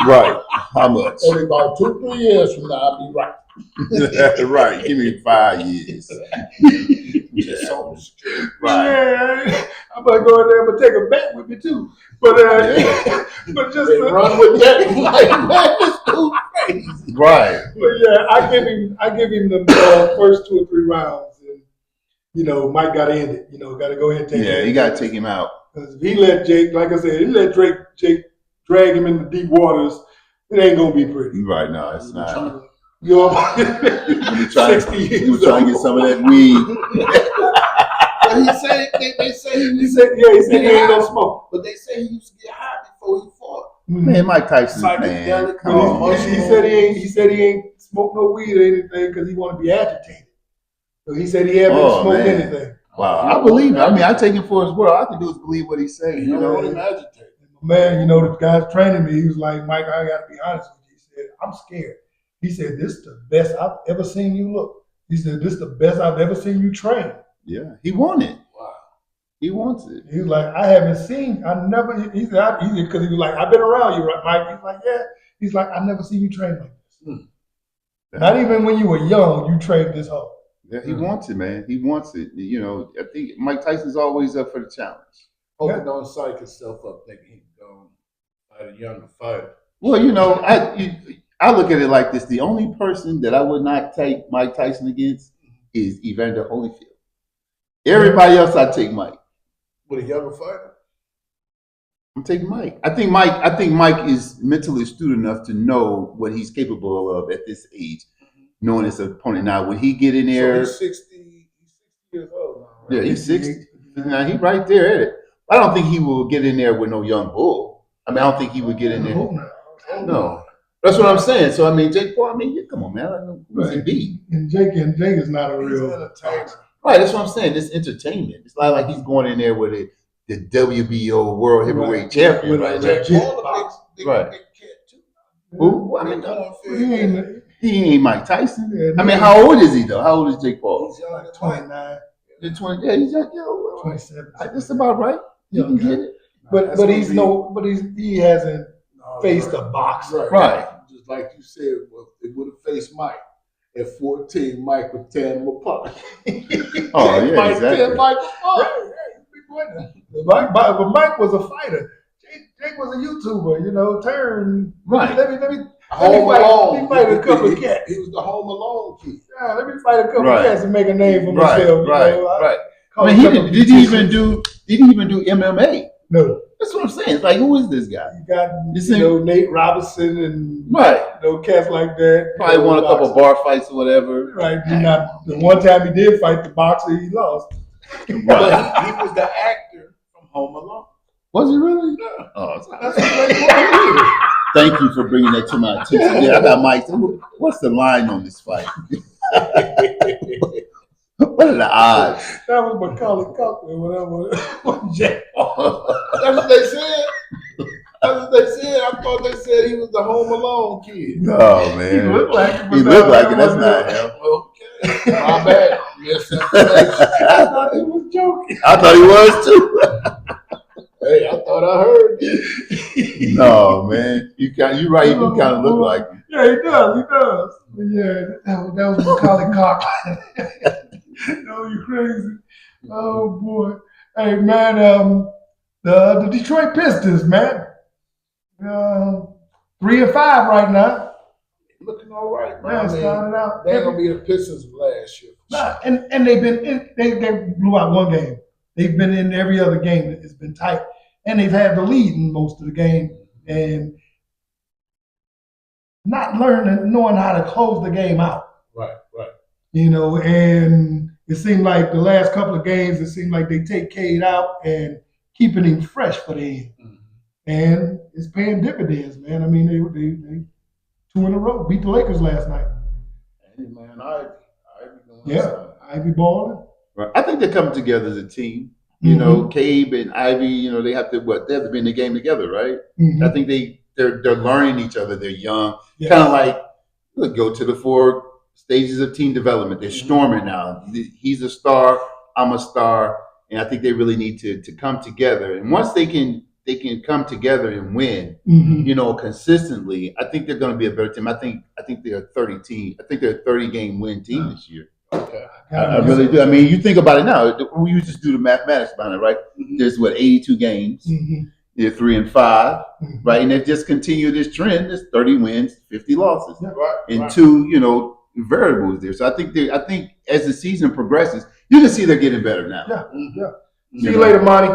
Right. How much? Only about 2-3 years from now, I'll be right. Right. Give me 5 years. So secure. Right. Yeah, I'm gonna go in there and take a bet with me too. But but just They run with that. Like, man, this dude crazy. Right. but yeah, I give him the first 2 or 3 rounds, and Mike got to end it. Got to go ahead and take. Yeah, it. you gotta take him out. Because if he let Jake, like I said, he let Jake drag him into deep waters, it ain't gonna be pretty. Right now, it's not. You know, You trying 60 to years get old. some of that weed. But he said they say He said he ain't gonna smoke. but they say he used to get high before he fought. Man, Mike Tyson, man. Psychedelic. Come But on, he man. said he ain't smoked no weed or anything because he want to be agitated. So he said he haven't Oh, smoked man. anything. Wow, I believe it. I mean, I take him for his word. All I can do is believe what he's saying. You You don't want know. him agitated. Man, the guy's training me. He was like, Mike, I got to be honest with you. He said, I'm scared. He said, this is the best I've ever seen you look. He said, this is the best I've ever seen you train. Yeah, he won it. Wow. He wants it. He was like, I haven't seen, he said, because he was like, I've been around you, right, Mike? He's like, yeah. He's like, I never seen you train like this. Not even when you were young, you trained this hard. Yeah, he wants it, man. He wants it. I think Mike Tyson's always up for the challenge. Hogan don't psych himself up thinking he can go fight a younger fighter. Well, I look at it like this: the only person that I would not take Mike Tyson against is Evander Holyfield. Everybody else, I take Mike. With a younger fighter? I'm taking Mike. I think Mike is mentally astute enough to know what he's capable of at this age, knowing his opponent. Now, when he get in there, So he's 60 years old now, right? yeah, he's 60. Now he's right there at it. I don't think he will get in there with no young bull. I mean, I don't think he would get in there. No, that's what I'm saying. So I mean, Jake Paul. I mean, come on, man. I don't know who's he beat. And Jake is not a He's real an entertainer. Right, that's what I'm saying. It's entertainment. It's not like he's going in there with the WBO World Heavyweight Right. Champion, With right? a- Jake Paul a big Right. kid too. Who? I mean, He he ain't Mike Tyson. Yeah, I mean, how old is he though? How old is Jake Paul? He's young at 29, He's 20. Yeah, he's like, yo, 27. that's about right. You can get it. But he hasn't faced a boxer. Right. Just like you said, well, it would have faced Mike. At 14, Mike would tear him apart. Oh, yeah, Mike exactly. tear Mike apart. But Mike was a fighter. Jake was a YouTuber, turn. Right. Let me Home Alone. fight a couple of cats. He was the Home Alone kid. Yeah, let me fight a couple Right. of cats and make a name for Right, myself. right. Call I mean, a couple of did he even beauticians. do MMA? No. That's what I'm saying. It's like, who is this guy? You got You see- Nate Robinson and Right. cats like that. Probably won a couple bar fights or whatever. Right. The one time he did fight the boxer, he lost. Right. But he was the actor from Home Alone. Was he really? Yeah. Oh, it's not. That's what Thank you for bringing that to my attention. Yeah, I got Mike. What's the line on this fight? What are the odds? that was Macaulay Culkin, whatever. Jack Paul. That's what they said. That's what they said. I thought they said he was the Home Alone kid. Oh He man, looked like it. he looked like it. That's not him. Okay. My bad. Misinformation. I thought he was joking. I thought he was too. Hey, I thought I heard you. No man, you right. You do kind of look like him. Yeah, he does. But yeah, that was Macaulay Culkin. No, you crazy. Oh boy. Hey man, the Detroit Pistons, man. 3-5 right now. Looking all right, Yeah, man. started out. They ain't gonna be the Pistons of last year. Nah, and they've been they blew out one game. They've been in every other game. It's been tight, and they've had the lead in most of the game, and not knowing how to close the game out. Right. And it seemed like the last couple of games, it seemed like they take Cade out and keeping him fresh for the end, and it's paying dividends, man. I mean, they 2 in a row beat the Lakers last night. Hey man, Ivy doing Yeah, something. Ivy balling. Right. I think they're coming together as a team. You know, Cabe and Ivy. They have to They have to be in the game together, right? Mhm. I think they're learning each other. They're young, Yeah. kind of like look, go to the 4 stages of team development. They're storming now. He's a star. I'm a star, and I think they really need to come together. And once they can come together and win, Mhm. consistently, I think they're going to be a better team. I think they're a 30 team. I think they're a 30-game win team this year. Okay. I really do. I mean, you think about it now. We just do the mathematics behind it, right? There's 82 games. Mhm. They're 3-5, Mhm. right? And they just continue this trend. There's 30 wins, 50 losses, Right. and right. 2, variables there. So I think as the season progresses, you can see they're getting better now. Yeah. Mhm. See you later, Monty.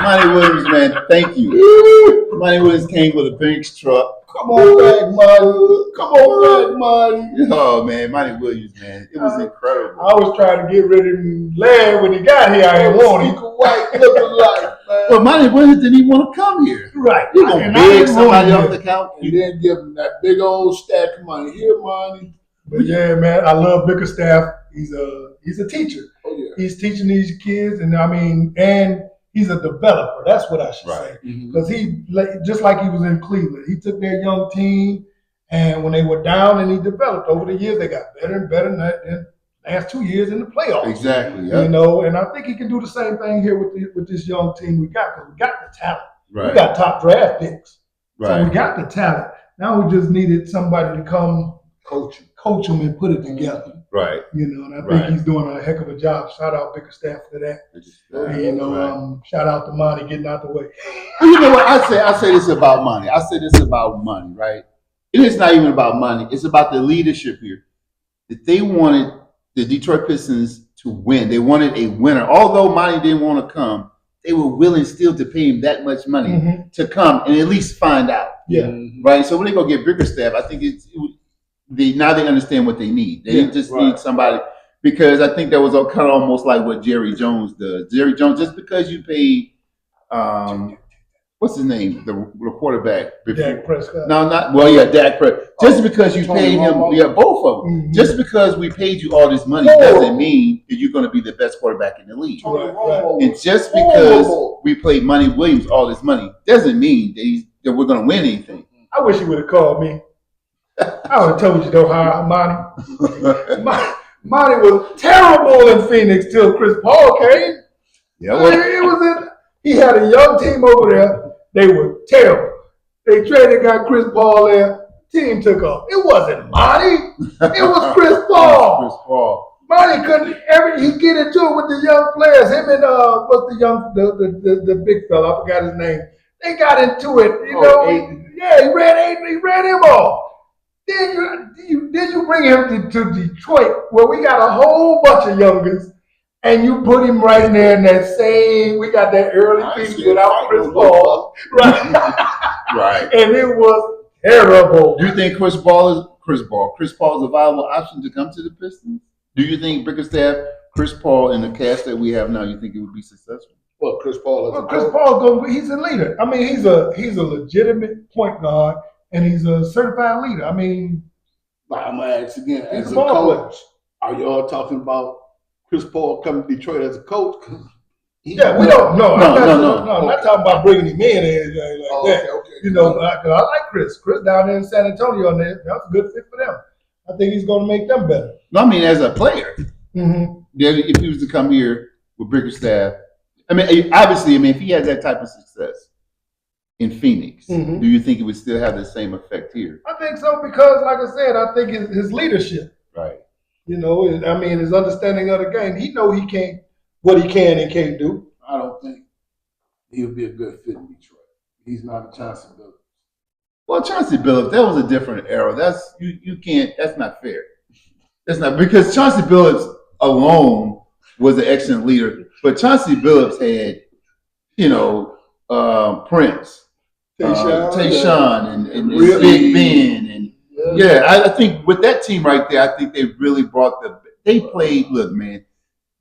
Monty Williams, man, thank you. Monty Williams came with a Phoenix truck. Come on back, Marty. Come on back, Marty. Oh man, Monty Williams, man, it was incredible. I was trying to get rid of him Larry when he got here. I didn't want him. Speaker White looking like, man. But Monty Williams didn't even want to come here. Right. You gonna And I beg didn't want somebody him off here. the couch? And then give him that big old stack of money. Here, Monty. But yeah, man, I love Bickerstaff. He's a teacher. Oh, yeah. He's teaching these kids, and he's a developer. That's what I should say. Because just like he was in Cleveland, he took their young team, and when they were down, and he developed over the years, they got better and better. And last 2 years in the playoffs, Exactly. And I think he can do the same thing here with this young team we got, because we got the talent. Right. We got top draft picks, so Right. we got the talent. Now we just needed somebody to come Coaching. coach them and put it together. Right. You know, and I think Right. he's doing a heck of a job. Shout out Bickerstaff for that. And, you know, Right. shout out to Monty getting out the way. Well, you know what? I say this about money. I say this about money, right? It is not even about money. It's about the leadership here. That they wanted the Detroit Pistons to win. They wanted a winner. Although Monty didn't want to come, they were willing still to pay him that much money Mhm. to come and at least find out. Yeah. Right? So when they go get Bickerstaff, I think now they understand what they need. They Yeah, just right. need somebody, because I think that was kind of almost like what Jerry Jones does. Jerry Jones, just because you paid what's his name? The quarterback. Dak Prescott. No, not well. Yeah, Dak Prescott. Just because you Tony paid him, Romo. yeah, both of them. Mhm. Just because we paid you all this money Horrible. doesn't mean that you're going to be the best quarterback in the league. Tony Right, Romo And was just because horrible. we paid Monty Williams all this money doesn't mean that we're going to win anything. I wish you would have called me. I would have told you don't hire Monty. Monty was terrible in Phoenix till Chris Paul came. Yeah, well, He had a young team over there. They were terrible. They traded, got Chris Paul there. Team took off. It wasn't Monty. It was Chris Paul. Chris Paul. Monty couldn't he get into it with the young players. Him and what's the big fella? I forgot his name. They got into it. You know, Aiden. yeah, he ran him off. Then you bring him to Detroit, where we got a whole bunch of youngers, and you put him right in there in that same. We got that early piece without Chris Paul, right? Right. And it was terrible. Do you think Chris Paul is a viable option to come to the Pistons? Do you think Bickerstaff, Chris Paul, and the cast that we have now, you think it would be successful? Well, Chris Paul is Well, a Chris coach. Paul, he's a leader. I mean, he's a legitimate point guard, and he's a certified leader. I mean, Like, I'm gonna ask again, he's as a a ball coach, are y'all talking about Chris Paul coming to Detroit as a coach? 'Cause yeah, we don't know. No. I'm not talking about bringing him in or anything like Oh, that. okay. You know, 'cause I like Chris. Chris down there in San Antonio, and that's a good fit for them. I think he's going to make them better. No, I mean as a player. Mm-hmm. If he was to come here with Bickerstaff, I mean, obviously, if he has that type of success in Phoenix, Mhm. do you think it would still have the same effect here? I think so because, like I said, I think his leadership. Right. You know, I mean, his understanding of the game. He know what he can and can't do. I don't think he'll be a good fit in Detroit. He's not a Chauncey Billups. Well, Chauncey Billups, that was a different era. That's you can't. That's not fair. That's not because Chauncey Billups alone was an excellent leader, but Chauncey Billups had, Prince, Tayshaun, and Really? Big Ben, and yeah, I think with that team right there, I think they really brought they played. Look, man,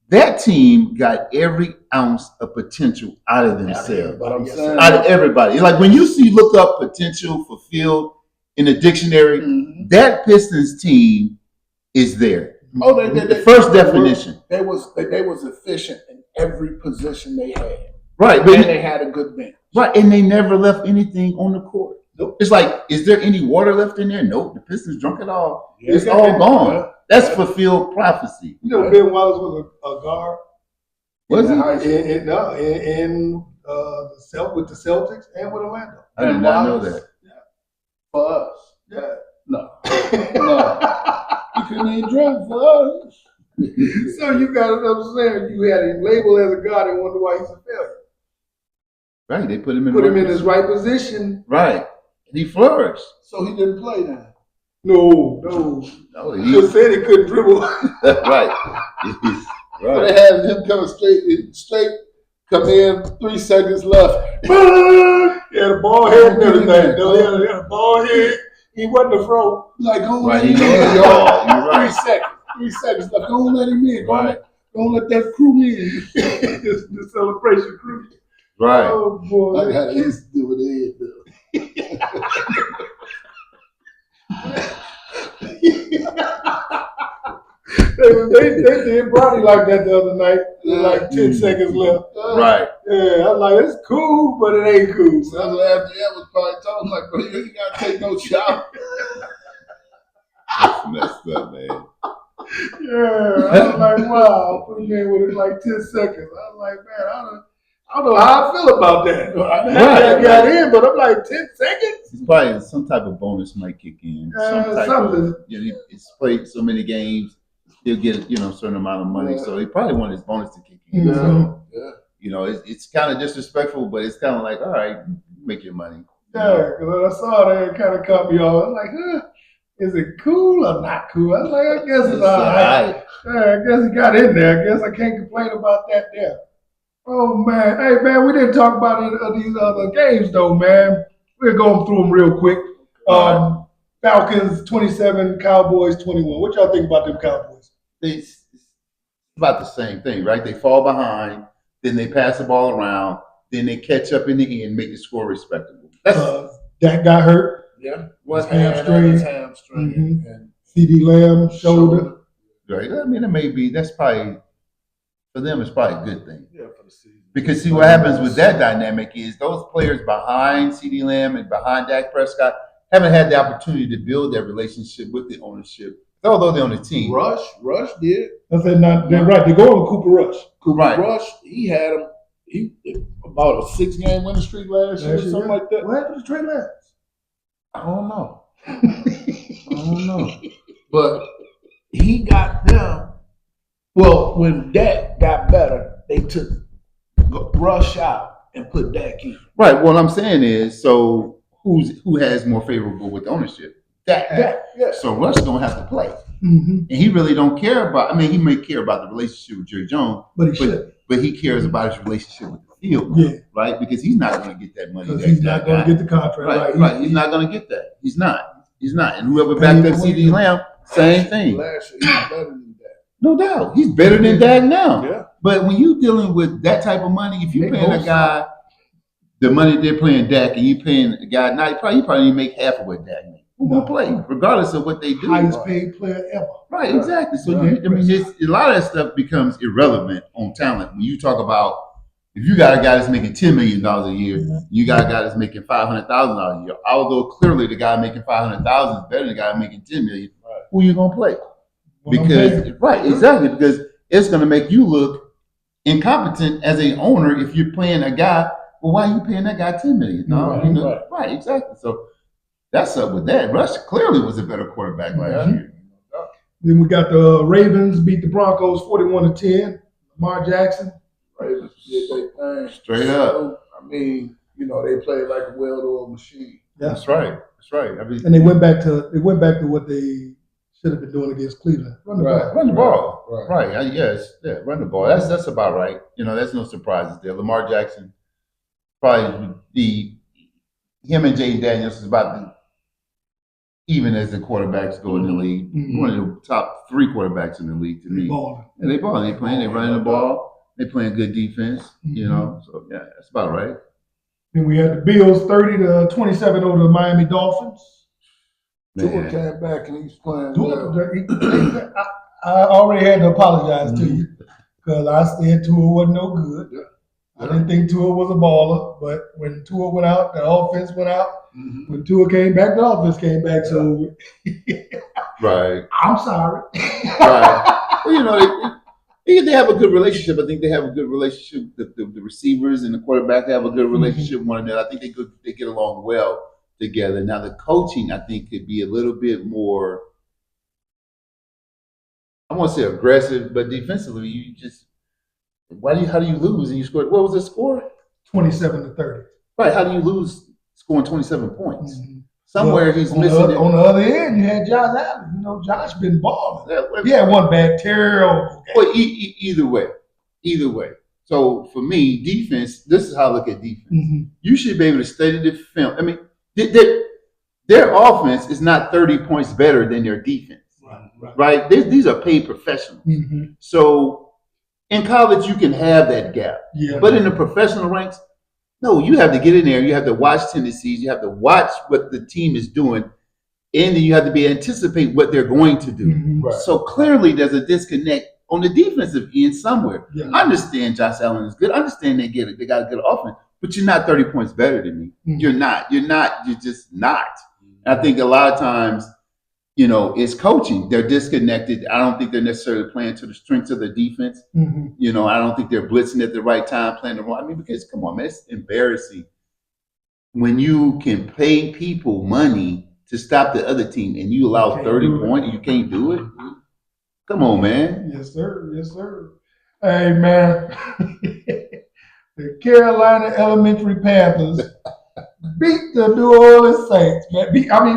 that team got every ounce of potential out of themselves, But I'm saying, out of everybody. Like when you look up potential fulfilled in the dictionary, Mhm. that Pistons team is there. Oh, The first definition. They was efficient in every position they had, Right, and but they had a good bench. right, and they never left anything on the court. Nope. It's like, is there any water left in there? Nope. The Pistons drunk it all. Yeah. It's all gone. Yeah. That's fulfilled prophecy. You know, Ben Wallace was a guard Was In it? high school. with the Celtics and with Orlando. I did not know that. For us, Yeah. no, he couldn't even drink for us. So you got to understand, you had him labeled as a guard and wonder why he's a failure. Right, they put him in. Put him in his right position. Right, and he flourished. So he didn't play then. No. No, He just said he couldn't dribble. right, But right. they had him come straight, come in, 3 seconds left. He had a ball head and everything. No, he had a ball head. He wasn't a throw. Like, go Right, let he him knows in, it all. y'all. You're right. 3 seconds left. Don't let him in. Right, Don't let that crew in. the celebration crew. right. Oh boy. Like how they used to do with Ed, though. They did Bronny like that the other night. With like 10 seconds left. Right. Yeah, I'm like, it's cool, but it ain't cool. So that's what after that was probably talking like, bro, you ain't gotta take no shot. That's messed up, man. Yeah, I was like, wow. Put him in with it like 10 seconds. I was like, man, I don't know how I feel about that. I got in, but I'm like, 10 seconds? It's probably some type of bonus might kick in. Some type something. of, he's played so many games. he'll get a certain amount of money. Yeah. So he probably wanted his bonus to kick in. Mhm. So Yeah. it's kind of disrespectful, but it's kind of like, all right, make your money. Yeah, because I saw that, it kind of caught me off. I was like, is it cool or not cool? I was like, I guess it's all right. Yeah, I guess it got in there. I guess I can't complain about that there. Oh, man. Hey, man, we didn't talk about any of these other games, though, man. We're going through them real quick. Falcons 27, Cowboys 21. What y'all think about them Cowboys? It's about the same thing, right? They fall behind, then they pass the ball around, then they catch up in the end, make the score respectable. That's Dak got hurt. Yeah. His hamstring. His hamstring. Mhm. And CD Lamb, shoulder. right. I mean, that's probably for them. It's probably a good thing. Yeah, for the season. Because see what happens with that dynamic is those players behind CeeDee Lamb and behind Dak Prescott haven't had the opportunity to build that relationship with the ownership, although they're on the team. Rush did. I said not. They're right. They're going with Cooper Rush. Right. Rush, he had him. He about a 6-game winning streak last year, or something like that. What happened to Trey Lance? I don't know. I don't know. But he got them. Well, when Dak got better, they took Rush out and put Dak in. Right. What I'm saying is, so who has more favorable with ownership? Dak. Yeah. So Rush gonna have to play, Mm-hmm. and he really don't care about. I mean, he may care about the relationship with Jerry Jones, But he should. but he cares about his relationship with the field, Yeah. right? Because he's not going to get that money. Because he's not going to get the contract. Right. He's not going to get that. He's not. And whoever backed up CeeDee Lamb, same thing. Last year, he was better than Dak. No doubt. He's better than Dak now. Yeah. But when you're dealing with that type of money, if you're They paying a both- guy the money they're paying Dak and you paying a guy, now you probably need to make half of what Dak makes. Who's going to play, regardless of what they do? Highest paid player ever. Right, exactly. So Right. a lot of that stuff becomes irrelevant on talent when you talk about if you got a guy that's making $10 million a year, you got a guy that's making $500,000 a year. Although clearly the guy making $500,000 is better than the guy making $10 million. Right. Who you gonna play? What I'm Because saying. right, exactly. Because it's gonna make you look incompetent as an owner if you're paying a guy. Well, why are you paying that guy $10 million? No, Right. right, exactly. So that's up with that. Rush clearly was a better quarterback last year. Then we got the Ravens beat the Broncos 41-10. Lamar Jackson. Ravens did their thing. Straight up. I mean, they played like a well-oiled machine. That's right. I mean, And they went back to what they should have been doing against Cleveland. Run the ball. run the ball. Right. Right. Yes. Yeah. Run the ball. That's about right. There's no surprises there. Lamar Jackson, probably him and Jaden Daniels is about even as the quarterbacks go in the league. Mhm. One of the top 3 quarterbacks in the league to me. Balling. And they balling. They playing. They running the ball. They playing good defense. So yeah, that's about right. Then we had the Bills 30-27 over the Miami Dolphins. Tua Man. came back and he's playing well. I already had to apologize to you because I said Tua wasn't no good. Yeah. I didn't think Tua was a baller, but when Tua went out, the offense went out. Mhm. When Tua came back, the offense came back. So Right. I'm sorry. Right. Well, they have a good relationship. I think they have a good relationship. The receivers and the quarterback have a good relationship with one another. I think they get along well together. Now the coaching, I think, could be a little bit more. I won't say aggressive, but defensively, how do you lose and you score? What was the score? 27-30. Right. How do you lose scoring 27 points? Mhm. Somewhere Well, he's on missing it. on the other end, you had Josh Allen. Josh been balling. Yeah, He had one bad, terrible game. Well, either way. So for me, defense. This is how I look at defense. Mhm. You should be able to study the film. I mean, their offense is not 30 points better than their defense, right? These are paid professionals. Mhm. So in college, you can have that gap, Yeah. but in the professional ranks, no, you have to get in there. You have to watch tendencies. You have to watch what the team is doing, and then you have to be anticipate what they're going to do. Mhm. Right. So clearly, there's a disconnect on the defensive end somewhere. Yeah. I understand Josh Allen is good. I understand they got a good offense, but you're not 30 points better than me. Mhm. You're not. You're just not. And I think a lot of times, it's coaching. They're disconnected. I don't think they're necessarily playing to the strengths of the defense. Mhm. I don't think they're blitzing at the right time, playing the wrong. I mean, because come on, man, it's embarrassing when you can pay people money to stop the other team and you allow Can't 30 do it. points, you can't do it. Come on, man. Yes, sir. Yes, sir. Hey, man. The Carolina Elementary Panthers beat the New Orleans Saints. Man.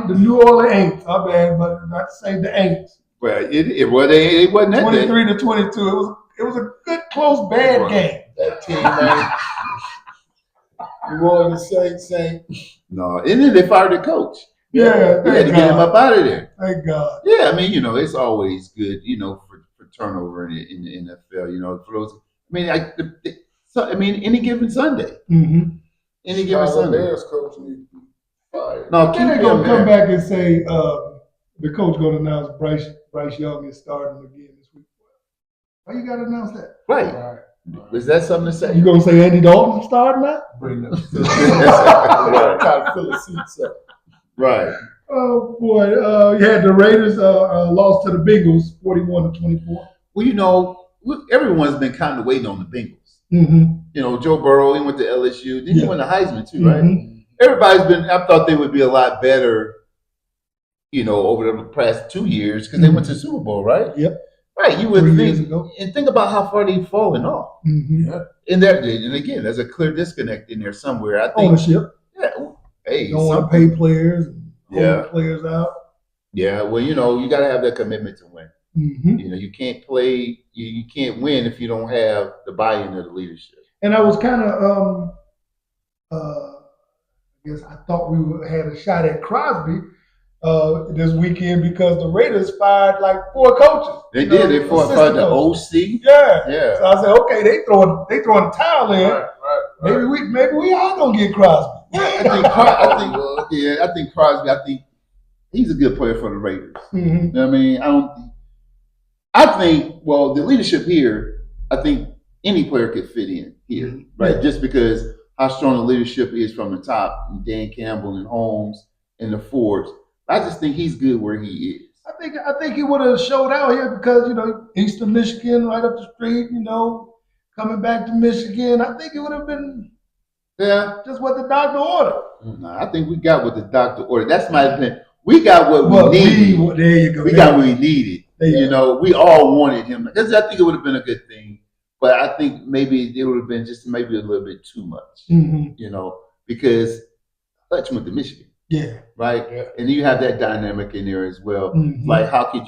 The New Orleans Aints. My bad, but not to say the Aints. Well, it wasn't that day. 23-22. It was a good, close, bad Right. game. That team, man. New Orleans Saints. No, and then they fired the coach. Yeah, They had to get him up out of there. Thank God. Yeah, I mean, it's always good, for turnover in the NFL. For those, any given Sunday, Mm-hmm. any given Chicago Sunday. Bears coach needs to be fired. No, Then keep they're him gonna come there. back and say the coach gonna announce Bryce Young is starting again this week. Why you gotta announce that? Right? Right. Is that something to say? You gonna say Andy Dalton starting now? Bring them. Right. Try to fill the seats up. Right. Oh boy, yeah, the Raiders lost to the Bengals 41-24. Well, everyone's been kind of waiting on the Bengals. Mm-hmm. Joe Burrow, he went to LSU. Then he Yeah. went to Heisman too, right? Mhm. I thought they would be a lot better, over the past 2 years because they went to the Super Bowl, right? Yep. Right. You would 3 years think, ago. and think about how far they've fallen off. Mm-hmm. And again, there's a clear disconnect in there somewhere. I think. Ownership. Yeah. Hey. Don't want to pay players and Yeah. hold players out. Yeah. Well, you got to have that commitment to win. Mm-hmm. You can't play. You can't win if you don't have the buy-in of the leadership. And I was kind of, I guess I thought we had a shot at Crosby this weekend because the Raiders fired like 4 coaches. They did. They fired assistant the coaches. OC. Yeah. Yeah. So I said, okay, they throwing the towel in. Right. Maybe we are gonna get Crosby. I think Crosby. I think he's a good player for the Raiders. Mm-hmm. Well, the leadership here, I think any player could fit in here, right? Yeah. Just because how strong the leadership is from the top, and Dan Campbell and Holmes and the Fords. I just think he's good where he is. I think he would have showed out here because Eastern Michigan, right up the street. Coming back to Michigan, I think it would have been just what the doctor ordered. No, I think we got what the doctor ordered. That's my opinion. We got what we needed. There you go. We got what we needed. There you We all wanted him. Because I think it would have been a good thing. But I think maybe it would have been just maybe a little bit too much. Mm-hmm. Because Hutch went to Michigan, Yeah. right? Yeah. And you have that dynamic in there as well. Mm-hmm. Like, how could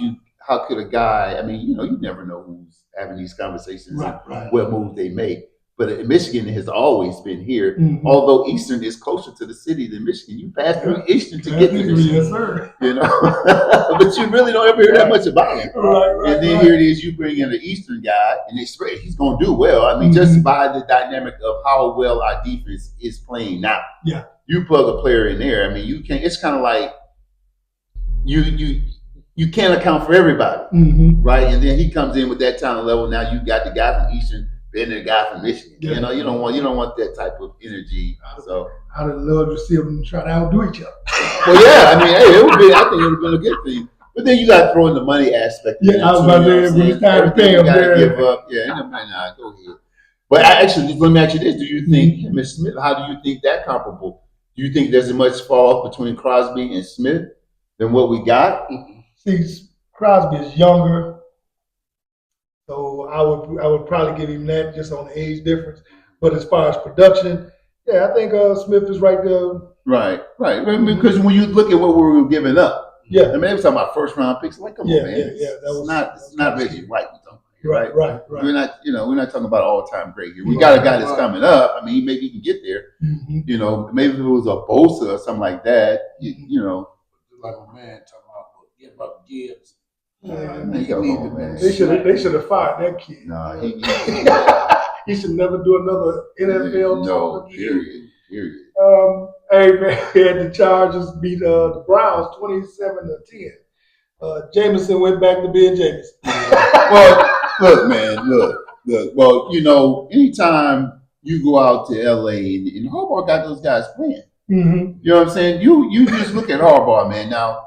a guy, you never know who's having these conversations and Right. what moves they make. But Michigan has always been here. Mhm. Although Eastern is closer to the city than Michigan. You pass through Eastern to get to Michigan. Yes, sir. But you really don't ever hear that much about him. Right. And then here it is, you bring in an Eastern guy, and he's going to do well. Just by the dynamic of how well our defense is playing now. Yeah. You plug a player in there. You can't. It's kind of like you can't account for everybody, Mm-hmm. right? And then he comes in with that talent level. Now you got the guy from Eastern, then the guy from Michigan. Yeah. You don't want that type of energy. So. I'd have loved to see them try to outdo each other. Well, yeah, I think it would have been a good thing. But then you got to throw in the money aspect. Yeah, I was about to say, when it's time to pay him, you got to there. give up. Yeah, and nah, go ahead. But let me ask you this: do you think Miss Smith? How do you think that comparable? Do you think there's as much fall off between Crosby and Smith than what we got? See, Crosby is younger, so I would probably give him that just on the age difference. But as far as production, yeah, I think Smith is right there. Right. Because when you look at what we were giving up, Yeah, they were talking about first round picks. Like, come on, man, that was it's not Reggie White. right. We're not talking about all time great here. We got a guy that's coming up. Maybe he can get there. Mm-hmm. Maybe if it was a Bosa or something like that. Like a man talking about Gibbs. They should have fired that kid. No, He should never do another NFL no, talk again. period. Hey man, the Chargers beat the Browns 27-10. Jameson went back to being Jameson. Well, look, man, look. Well, anytime you go out to LA and Harbaugh got those guys playing. Mm-hmm. You know what I'm saying? You just look at Harbaugh, man. Now,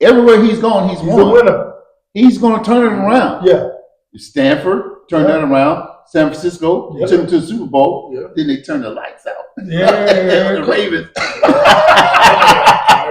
everywhere he's gone, he's won. a winner. He's going to turn it around. Yeah. Stanford turned that around. San Francisco Yeah. took him to the Super Bowl. Yeah. Then they turned the lights out. Yeah. The Ravens. I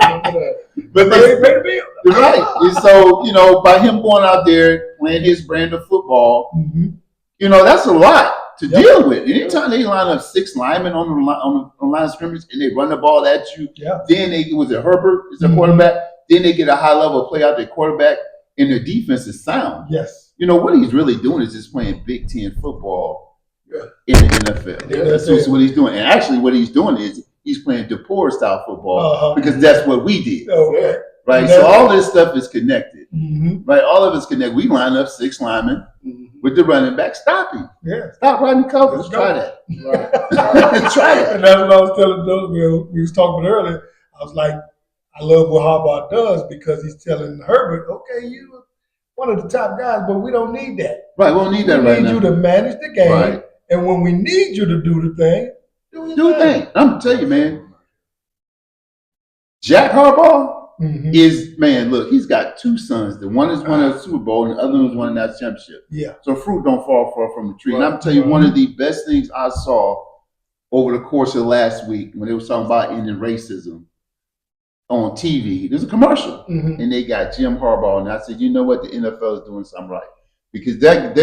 remember that. But They ain't pay the bill. you're right. And so, you know, by him going out there playing his brand of football, Mhm. you know, that's a lot to Yep. deal with. Anytime they line up 6 linemen on the line of scrimmage and they run the ball at you, Yeah. then was it Herbert is the Mhm. quarterback? Then they get a high level play out their quarterback, and their defense is sound. Yes. You know what he's really doing is just playing Big Ten football Yeah. in the NFL. Yeah, That's that's what he's doing. And actually, what he's doing is he's playing DePore style football Uh-huh. because that's what we did, Okay. right? And So that's- all this stuff is connected, Mhm. right? All of it's connected. We line up 6 linemen with the running back. Stop him. Yeah. Stop running covers. Let's Try go. that. Right. Try that. And that's what I was telling Doug. We was talking about earlier. I was like, I love what Harbaugh does because he's telling Herbert, okay, you one of the top guys, but we don't need that. Right. We don't need that We right need now. you to manage the game, Right. and when we need you to do the thing, Do a thing. I'm gonna tell you, man. Jack Harbaugh Mhm. is man. Look, he's got 2 sons. The one is won a Super Bowl, and the other one's won that championship. Yeah. So fruit don't fall far from the tree. And Right. I'm gonna tell you, one of the best things I saw over the course of last week when they were talking about ending racism on TV. There's a commercial, Mhm. and they got Jim Harbaugh, and I said, you know what, the NFL is doing something right because that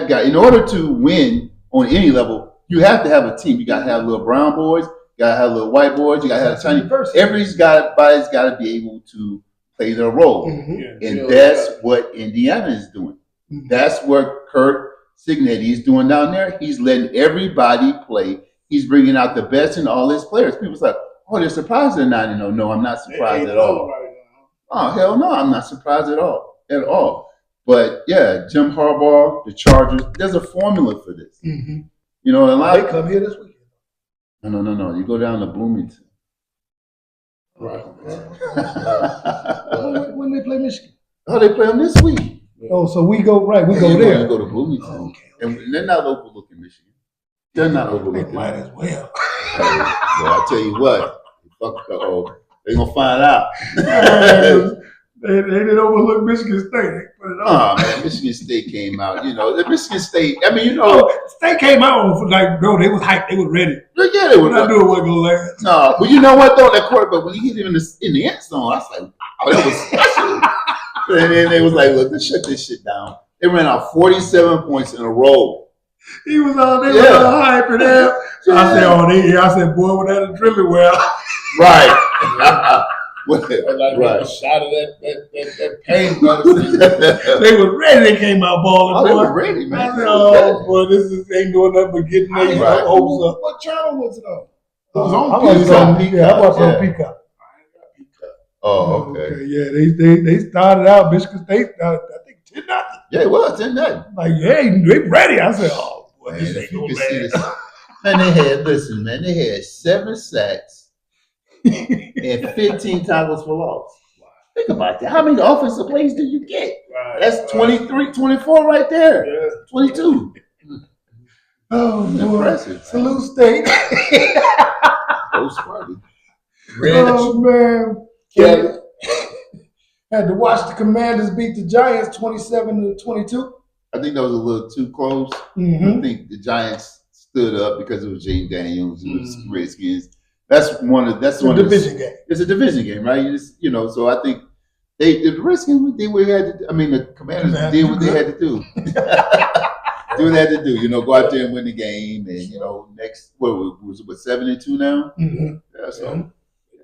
guy, in order to win on any level, you have to have a team. You got to have little brown boys, you got to have little white boys, you got to have Chinese. Everybody's got to be able to play their role, Mhm. and that's what Indiana is doing. Mhm. That's what Kurt Signetti is doing down there. He's letting everybody play. He's bringing out the best in all his players. People's like, oh, they're surprised they're 9-0. No, I'm not surprised at all. Oh, hell no, I'm not surprised at all. But yeah, Jim Harbaugh, the Chargers, there's a formula for this. Mhm. You know, a lot They come here this weekend. No. You go down to Bloomington. Right. When they play Michigan. Oh, they play them this week. Oh, so we go right. We go You there. go to Bloomington. And they're not overlooking Michigan. They're not They overlooking. might as well. Well, I tell you what, they're gonna find out. They didn't overlook Michigan State. They put it on. Oh man, Michigan State came out. You know, the Michigan State. I mean, you know, Oh, State came out for like, bro, they was hyped. They was ready. yeah, they What were. I knew it wasn't gonna last. No, but you know what though? That quarterback when he hit him in the end zone, I was like, wow, that was special. And then they was like, look, let's shut this shit down. They ran out 47 points in a row. He was all they Yeah. were all hyping him. So I said, oh, I said, boy, with that drilling well. Right. Like a shot of that pain medicine. They was ready. They came out balling. Oh, they boy. were ready, man. I They said, was ready. oh, boy, this ain't doing nothing but getting their Right. hopes up. What channel was it on? It was I on watched it Peacock. on Peacock, Yeah, I watched it yeah. on Peacock. Oh, okay. Yeah, they started out. Michigan State started, I think 10-0. Yeah, it was in that. Like, hey, they ready. I said, oh, boy, Man, this if ain't you no could see last. this. Man, they had 7 sacks and 15 tackles for loss. Think about that. How many offensive plays do you get? That's 23, 24 right there. Yeah. 22. Oh, boy. Impressive. Salute State. Go Sparty. Oh, man. Kelly. Had to watch the Commanders beat the Giants 27-22. I think that was a little too close. Mm-hmm. I think the Giants stood up because it was Jane Daniels, it was Redskins. That's one of It's a division game. It's a division game, right? So I think the Redskins did what they had to do. I mean, the Commanders did what they had to do. Do what they had to do. Go out there and win the game, and next what was it? 7-2 now? Mm-hmm. Yeah, so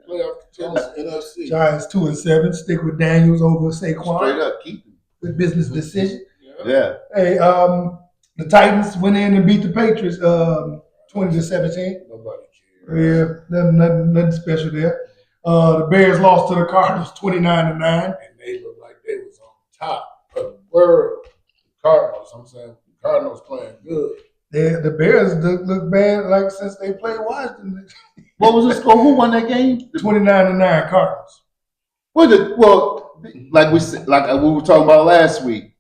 Playoff contenders, NFC. Giants 2-7. Stick with Daniels over straight Saquon. up, keep them. Good business decision. Yeah. Hey, the Titans went in and beat the Patriots 20-17. Nobody cares. Yeah, nothing special there. The Bears lost to the Cardinals 29-9. And they look like they was on top of the world. The Cardinals, I'm saying, the Cardinals playing good. The Bears look bad like since they played Washington. What was the score? Who won that game? 29-9 Cardinals. Like we were talking about last week,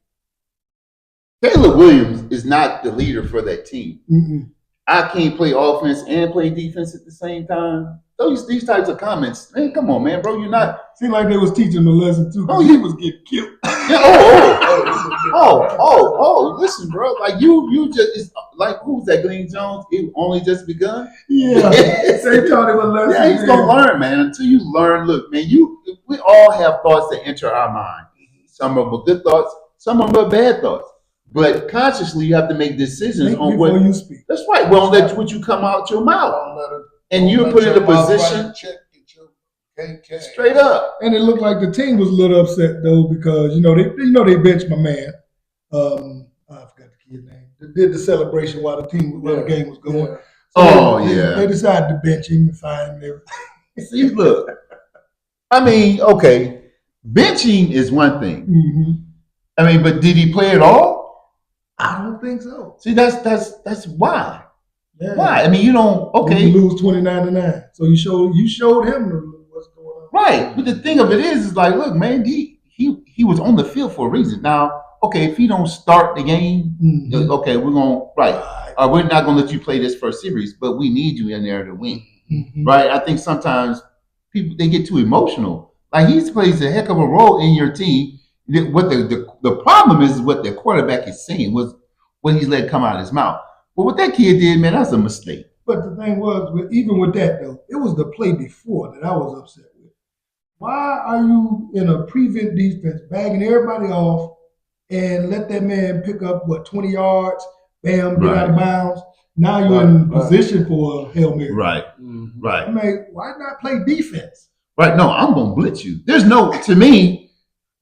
Caleb Williams is not the leader for that team. Mm-mm. I can't play offense and play defense at the same time. These types of comments, man, come on, man, bro, you're not. Seemed like they was teaching the lesson too. Oh, He was getting killed. Yeah, listen, bro, like you just it's like who's that? Glenn Jones? It only just begun. Yeah, they thought it was less. Yeah, he's gonna learn, man. Until you learn, look, man, we all have thoughts that enter our mind. Some of them are good thoughts, some of them are bad thoughts. But consciously, you have to make decisions Think on before what you speak. That's right. Well, let what you come out your mouth, Don't let it- and you don't put let in a your mouth position write a check, get your KK. straight up. And it looked like the team was a little upset though because they benched my man. I forgot the kid's name. They did the celebration while the game was going. Yeah. Oh, they, yeah. They decided to bench him and fine him and everything. See, look. I mean, okay, benching is one thing. Mm-hmm. I mean, but did he play at all? I don't think so. See, that's why. Yeah. Why? I mean, you don't. Okay, You lose 29-9. So you showed him what's going on. right. But the thing of it is like, look, man, he was on the field for a reason. Now, okay, if he don't start the game, Mhm. okay, we're not gonna let you play this first series, but we need you in there to win, Mhm. right? I think sometimes people they get too emotional. Like he plays a heck of a role in your team. What the problem is what the quarterback is saying was what he's let come out of his mouth. But what that kid did, man, that's a mistake. But the thing was, even with that though, it was the play before that I was upset with. Why are you in a prevent defense bagging everybody off and let that man pick up 20 yards, bam, get out of bounds? Now you're in position for a Hail Mary. Right, Mhm. right, I mean, why not play defense? right. No, I'm gonna blitz you. To me,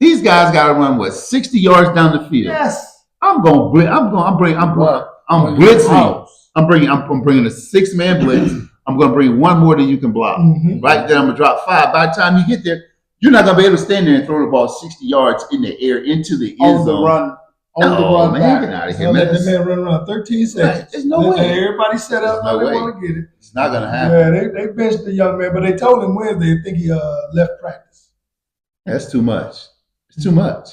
these guys got to run 60 yards down the field. Yes. I'm gonna blitz. I'm Right. blitzing. I'm bringing a 6-man blitz. I'm gonna bring one more that you can block. Mhm. Right then, I'm gonna drop 5. By the time you get there, you're not gonna be able to stand there and throw the ball 60 yards in the air into the end On the zone. run. Oh, man, back. get out of So here, let man. that man run around 13 seconds. There's no way. And everybody set up There's how no they way. want to get it. It's not gonna happen. Yeah, they benched the young man, but they told him Wednesday they think he left practice. That's too much. It's too much.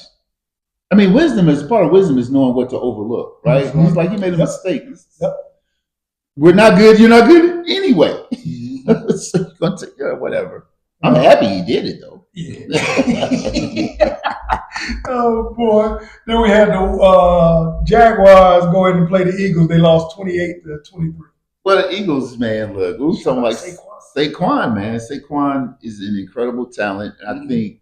I mean, part of wisdom is knowing what to overlook, right? Mhm. It's like you made a Yep. mistake. Yep. We're not good. You're not good anyway. Mhm. So you're gonna take care of whatever. I'm happy he did it though. Yeah. Oh boy! Then we had the Jaguars go in and play the Eagles. They lost 28-23. Well, the Eagles, man, look, we were talking like Saquon. Saquon, man. Saquon is an incredible talent. And I Mhm. think,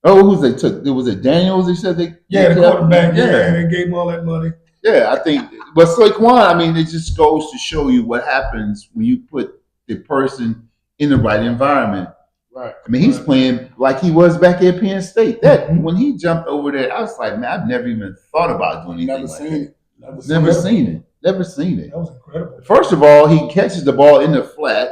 who was they took? Was it Daniels? They said they Yeah, the kept? quarterback. Yeah, Yeah, they gave him all that money. yeah. I think, but Saquon, I mean, it just goes to show you what happens when you put the person in the right environment. Right. I mean, he's playing like he was back at Penn State. That Mhm. when he jumped over there, I was like, man, I've never even thought about doing anything Never like seen that. it. Never seen it. Never seen it. That was incredible. First of all, he catches the ball in the flat,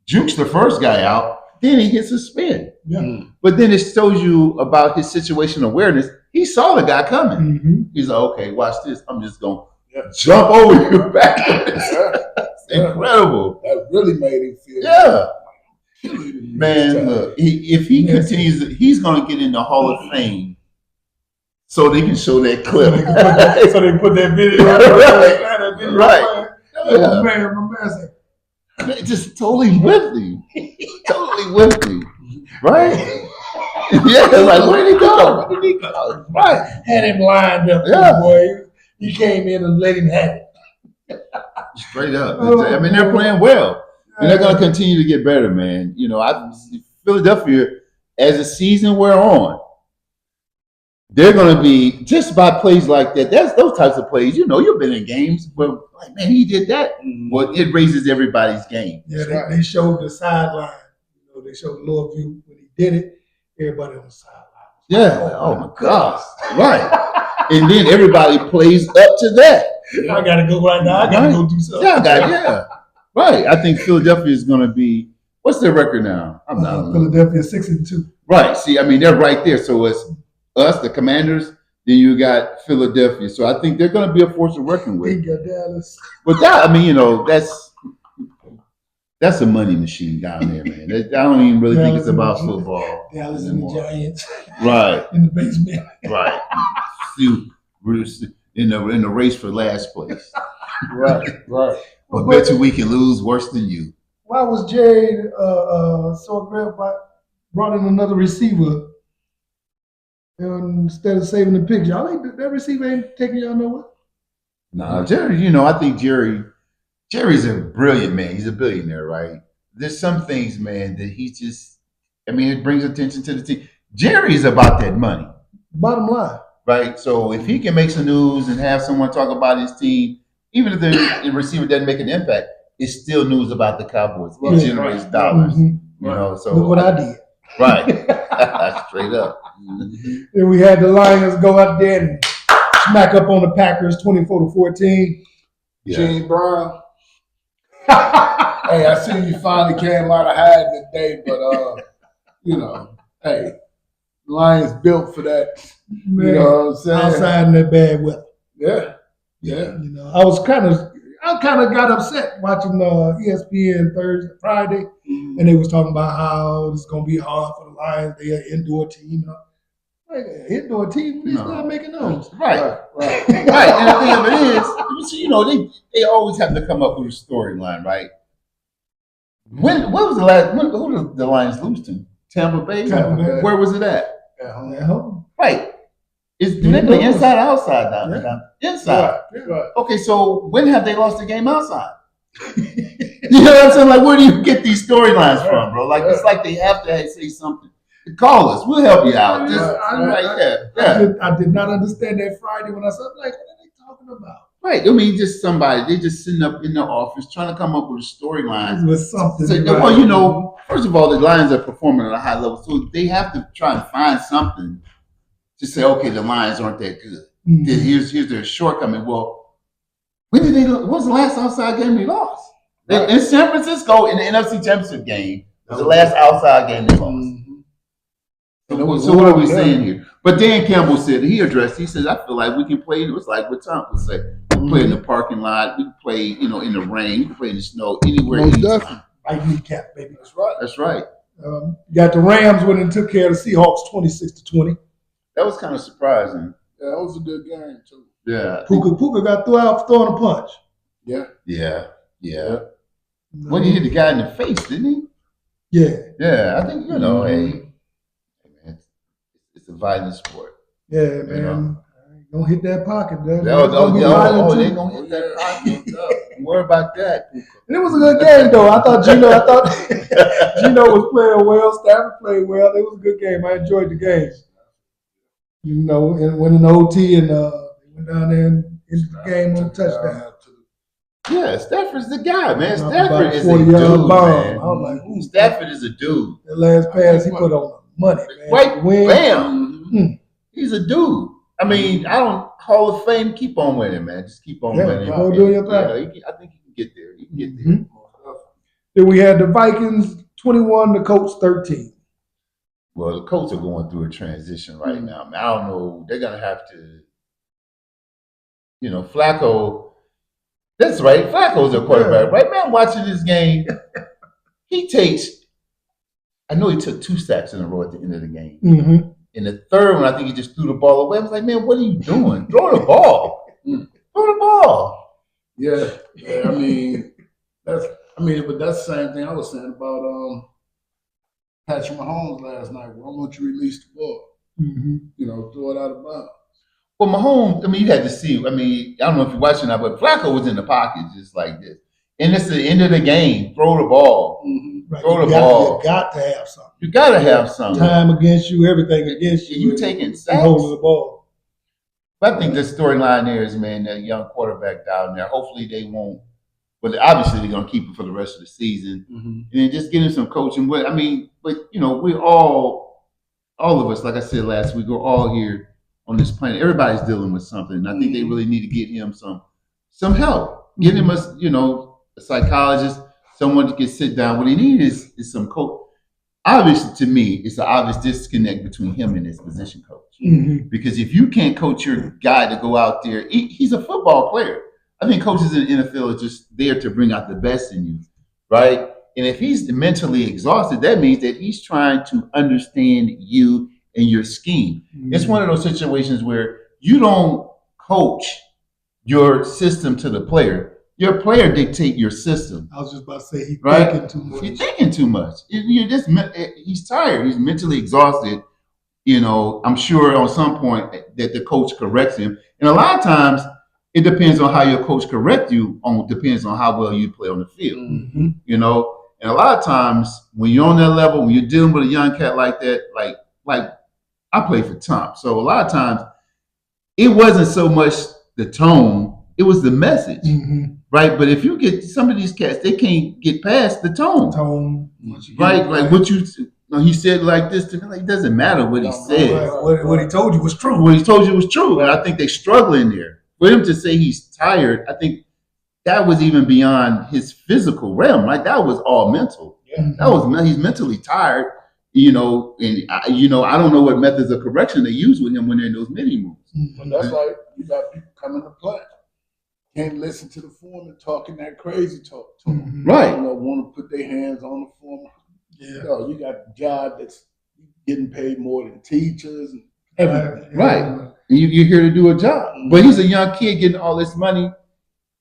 jukes the first guy out, then he gets a spin. Yeah. Mm. But then it shows you about his situational awareness. He saw the guy coming. Mm-hmm. He's like, okay, watch this. I'm just going Yeah. to jump over your back. Yeah. It's incredible. That really made him feel. Yeah. Really Man, look, if he Yes. continues, he's going to get in the Hall of Fame so they can show that So clip. they put that video. Right. Oh Yeah. man, my man said, It just totally whipped him. Totally whipped him. Right? Yeah, like, where did he go? Where did he go? right, had him lined up. Yeah. Boy, he came in and let him have it. Straight up. Oh, I mean, they're playing well. And they're going to continue to get better, man. You know, Philadelphia, as the season wear on, they're going to be just by plays like that. That's those types of plays. You know, you've been in games where, like, man, he did that. Well, it raises everybody's game. Yeah, they showed the sideline. You know, they showed the lower view when he did it. Everybody on the sideline. Yeah. Oh my God. Right. And then everybody plays up to that. I gotta go right now. I gotta go do something. Yeah. Right. I think Philadelphia is going to be. What's their record now? I'm not. Philadelphia 6-2. Right. See, I mean, they're right there. So it's us, the Commanders. Then you got Philadelphia. So I think they're going to be a force to reckon He with. got Dallas. But that, I mean, you know, that's a money machine down there, man. I don't even really think it's about football Dallas and the anymore. Giants Right. in the basement. Right. See, in the race for last place. Right. I bet you we can lose worse than you. Why was Jay so aggressive? Brought in another receiver instead of saving the picture. Y'all ain't that receiver ain't taking y'all nowhere. No, Jerry, I think Jerry's a brilliant man. He's a billionaire, right? There's some things, man, that he just, it brings attention to the team. Jerry's about that money, Bottom line. right? So if he can make some news and have someone talk about his team, even if the receiver doesn't make an impact, it's still news about the Cowboys. It Right. generates dollars, Mhm. So Look what I did. right, straight up. Then we had the Lions go out there and smack up on the Packers 24-14. Yeah. Gene Brown. Hey, I see you finally came out of hiding today, but hey, Lions built for that. Man, You know what I'm saying? outside in that bad weather. Yeah. I kind of got upset watching ESPN Friday, and they was talking about how it's going to be hard for the Lions. They're an indoor team. Like an indoor team, we start making those. Right. Right. Right, and the thing of it is, they always have to come up with a storyline, right? When was the last? Who did the Lions lose to? Tampa Bay. Tampa Bay. Where was it at? At home. Right. Do they play inside or outside down? Inside. Right. Okay, so when have they lost the game outside? You know what I'm saying? Like, where do you get these storylines from, bro? Like, it's like they have to say something. Call us. We'll help you out. I did not understand that Friday when I said, like, what are they talking about? Right. Just somebody. They just sitting up in their office trying to come up with a storyline. With something. So, well, first of all, the Lions are performing at a high level, so they have to try and find something to say, okay, the Lions aren't that good. Mhm. Here's their shortcoming. Well, what was the last outside game they lost? Right. In San Francisco, in the NFC Championship game, was the last outside game they lost. So what are we saying here? But Dan Campbell said, he said, I feel like we can play, it was like what Tom would say, we can play in the parking lot, we can play, in the rain, we can play in the snow, anywhere, Most anytime. definitely. Right kneecap, baby. That's right. You got the Rams winning and took care of the Seahawks 26-20. That was kind of surprising. Yeah, that was a good game too. Yeah. Puka got threw out for throwing a punch. Yeah. Yeah. When he hit the guy in the face, didn't he? Yeah. Yeah, I think, hey, man, it's a violent sport. Yeah, man. Don't hit that pocket. They're going to hit that pocket. Don't worry about that. And it was a good game, though. I thought Gino was playing well. Stafford played well. It was a good game. I enjoyed the game. And went in OT and they went down there and ended the game on a touchdown. Yeah, Stafford's the guy, man. Dropped Stafford about is a 40-yard dude, bomb. man. I was like, ooh. Stafford is a dude. That last pass he put on the money, man. Right, Win. bam. He's a dude. Hall of Fame, keep on winning, man. Just keep on winning. Keep on doing your thing. I think he can get there. He can get there. Then we had the Vikings 21, the Colts 13. Well, the Colts are going through a transition right now. Man, I don't know. They're going to have to, Flacco. That's right. Flacco's a quarterback, right? Man, watching this game, I know he took 2 sacks in a row at the end of the game. Mm-hmm. In the third one, I think he just threw the ball away. I was like, man, what are you doing? Throw the ball. Throw the ball. Yeah. But that's the same thing I was saying about Patrick Mahomes last night. Why won't you release the ball? Mm-hmm. Throw it out of bounds. Well, Mahomes, you had to see. I don't know if you're watching that, but Flacco was in the pocket just like this. And it's the end of the game. Throw the ball. Right. Throw the ball. You got to have something. You got to have something. Time against you, everything against you. You taking sacks. Holding the ball. But I think the storyline there is, man, that young quarterback down there. Hopefully they won't. But obviously they're going to keep him for the rest of the season. And then just get him some coaching. But we're all of us, like I said last week, we're all here on this planet. Everybody's dealing with something. And I think they really need to get him some help. Get him a psychologist, someone to sit down. What he needs is some coach. Obviously, to me, it's an obvious disconnect between him and his position coach. Mm-hmm. Because if you can't coach your guy to go out there, he's a football player. I think coaches in the NFL are just there to bring out the best in you, right? And if he's mentally exhausted, that means that he's trying to understand you and your scheme. Mm-hmm. It's one of those situations where you don't coach your system to the player. Your player dictate your system. I was just about to say he's right? thinking too much. He's thinking too much. He's tired. He's mentally exhausted. I'm sure on some point that the coach corrects him. And a lot of times it depends on how your coach correct you on depends on how well you play on the field. Mm-hmm. You know, and a lot of times when you're on that level, when you're dealing with a young cat like that, like I play for Tom, so a lot of times it wasn't so much the tone, it was the message, Mm-hmm. right? But if you get some of these cats, they can't get past the tone, Tone. right? Like what you know, he said like this to me, like it doesn't matter what he No, said. Right. What he told you was true. What he told you was true, and I think they struggle in there. For him to say he's tired, I think that was even beyond his physical realm. Like that was all mental. That was he's mentally tired, you know. And I don't know what methods of correction they use with him when they're in those mini moves. But that's like you got people coming to play. Can't listen to the foreman talking that crazy talk to them. Right. You know, want to put their hands on the foreman. Yeah. No, you got a job that's getting paid more than teachers and everything. Right. You're here to do a job, but he's a young kid getting all this money,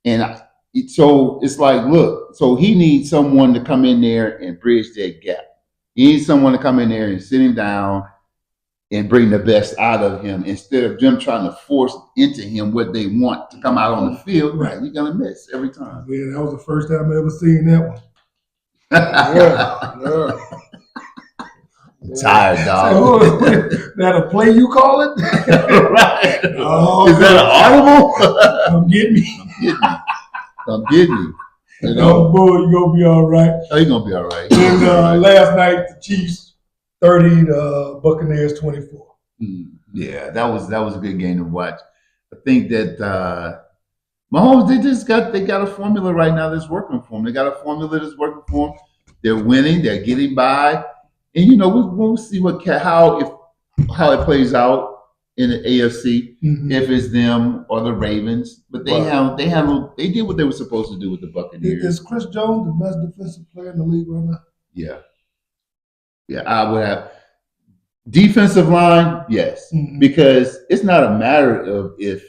and so it's like, look, so he needs someone to come in there and bridge that gap. He needs someone to come in there and sit him down and bring the best out of him instead of them trying to force into him what they want to come out on the field. Right, you're gonna miss every time. Yeah, that was the first time I ever seen that one. Yeah. Tired, dog. So, that a play you call it? Right. Oh, Is that an audible? come get me. I'm getting you. You No, know, boy, you gonna be all right. oh, you're gonna be all right. And last night, the Chiefs 30, the Buccaneers 24. Yeah, that was a good game to watch. I think that Mahomes, they got a formula right now that's working for them. They got a formula that's working for them. They're winning. They're getting by, and you know we'll see how it plays out in the AFC if it's them or the Ravens. But they did what they were supposed to do with the Buccaneers. Is Chris Jones the best defensive player in the league right now? Yeah, I would have defensive line. Yes, because it's not a matter of if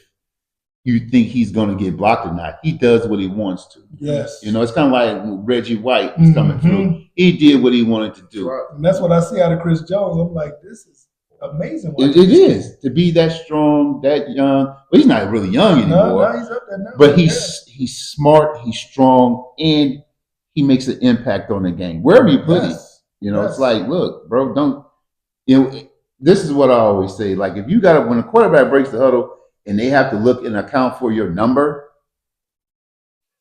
you think he's going to get blocked or not. He does what he wants to. Yes. You know, it's kind of like Reggie White was coming through. He did what he wanted to do. Right. And that's what I see out of Chris Jones. I'm like, this is amazing. It is to be that strong, that young. Well, he's not really young anymore. No, he's up there now. But he's smart, he's strong, and he makes an impact on the game wherever you put him. You know, it's like, look, bro, don't. You know, this is what I always say. Like, if you got when a quarterback breaks the huddle and they have to look and account for your number,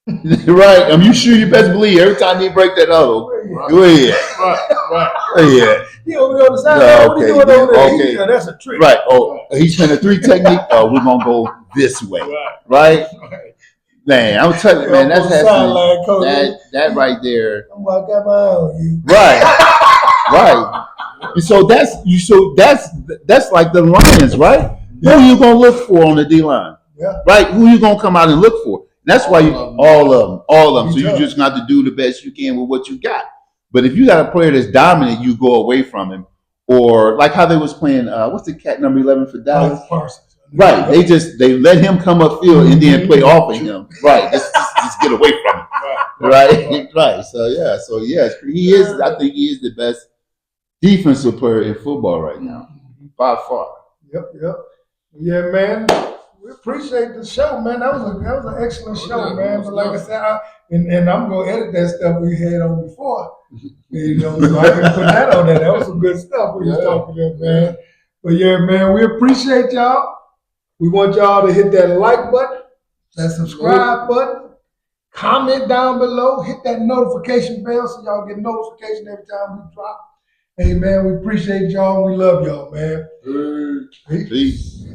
right? You sure you best believe every time they break that huddle, go ahead. Right. Yeah. He over there on the side. What are you doing over there? Okay. Yeah, that's a trick. Right. Oh, he's playing a 3 technique. Oh, we're gonna go this way. Right? Man, I'm telling you, man, that's that right there. I'm like, got my eye on you. Right. And so that's like the Lions, right? Who are you gonna look for on the D line? Yeah. Right? Who you gonna come out and look for? That's why all of them. So you tough. just got to do the best you can with what you got. But if you got a player that's dominant, you go away from him. Or like how they was playing, what's the cat number 11 for Dallas? Mike Parsons. Right. They let him come upfield and then play off of him. Right. Just get away from him. Right. Right. So yes, he is. I think he is the best defensive player in football right now, by far. Yep. Yeah, man. We appreciate the show, man. That was an excellent show, man. But like I said, and I'm gonna edit that stuff we had on before. You know, so I can put that on there. That was some good stuff we was talking about, man. But yeah, man, we appreciate y'all. We want y'all to hit that like button, that subscribe button, comment down below, hit that notification bell so y'all get notification every time we drop. Hey, man, we appreciate y'all. We love y'all, man. Peace.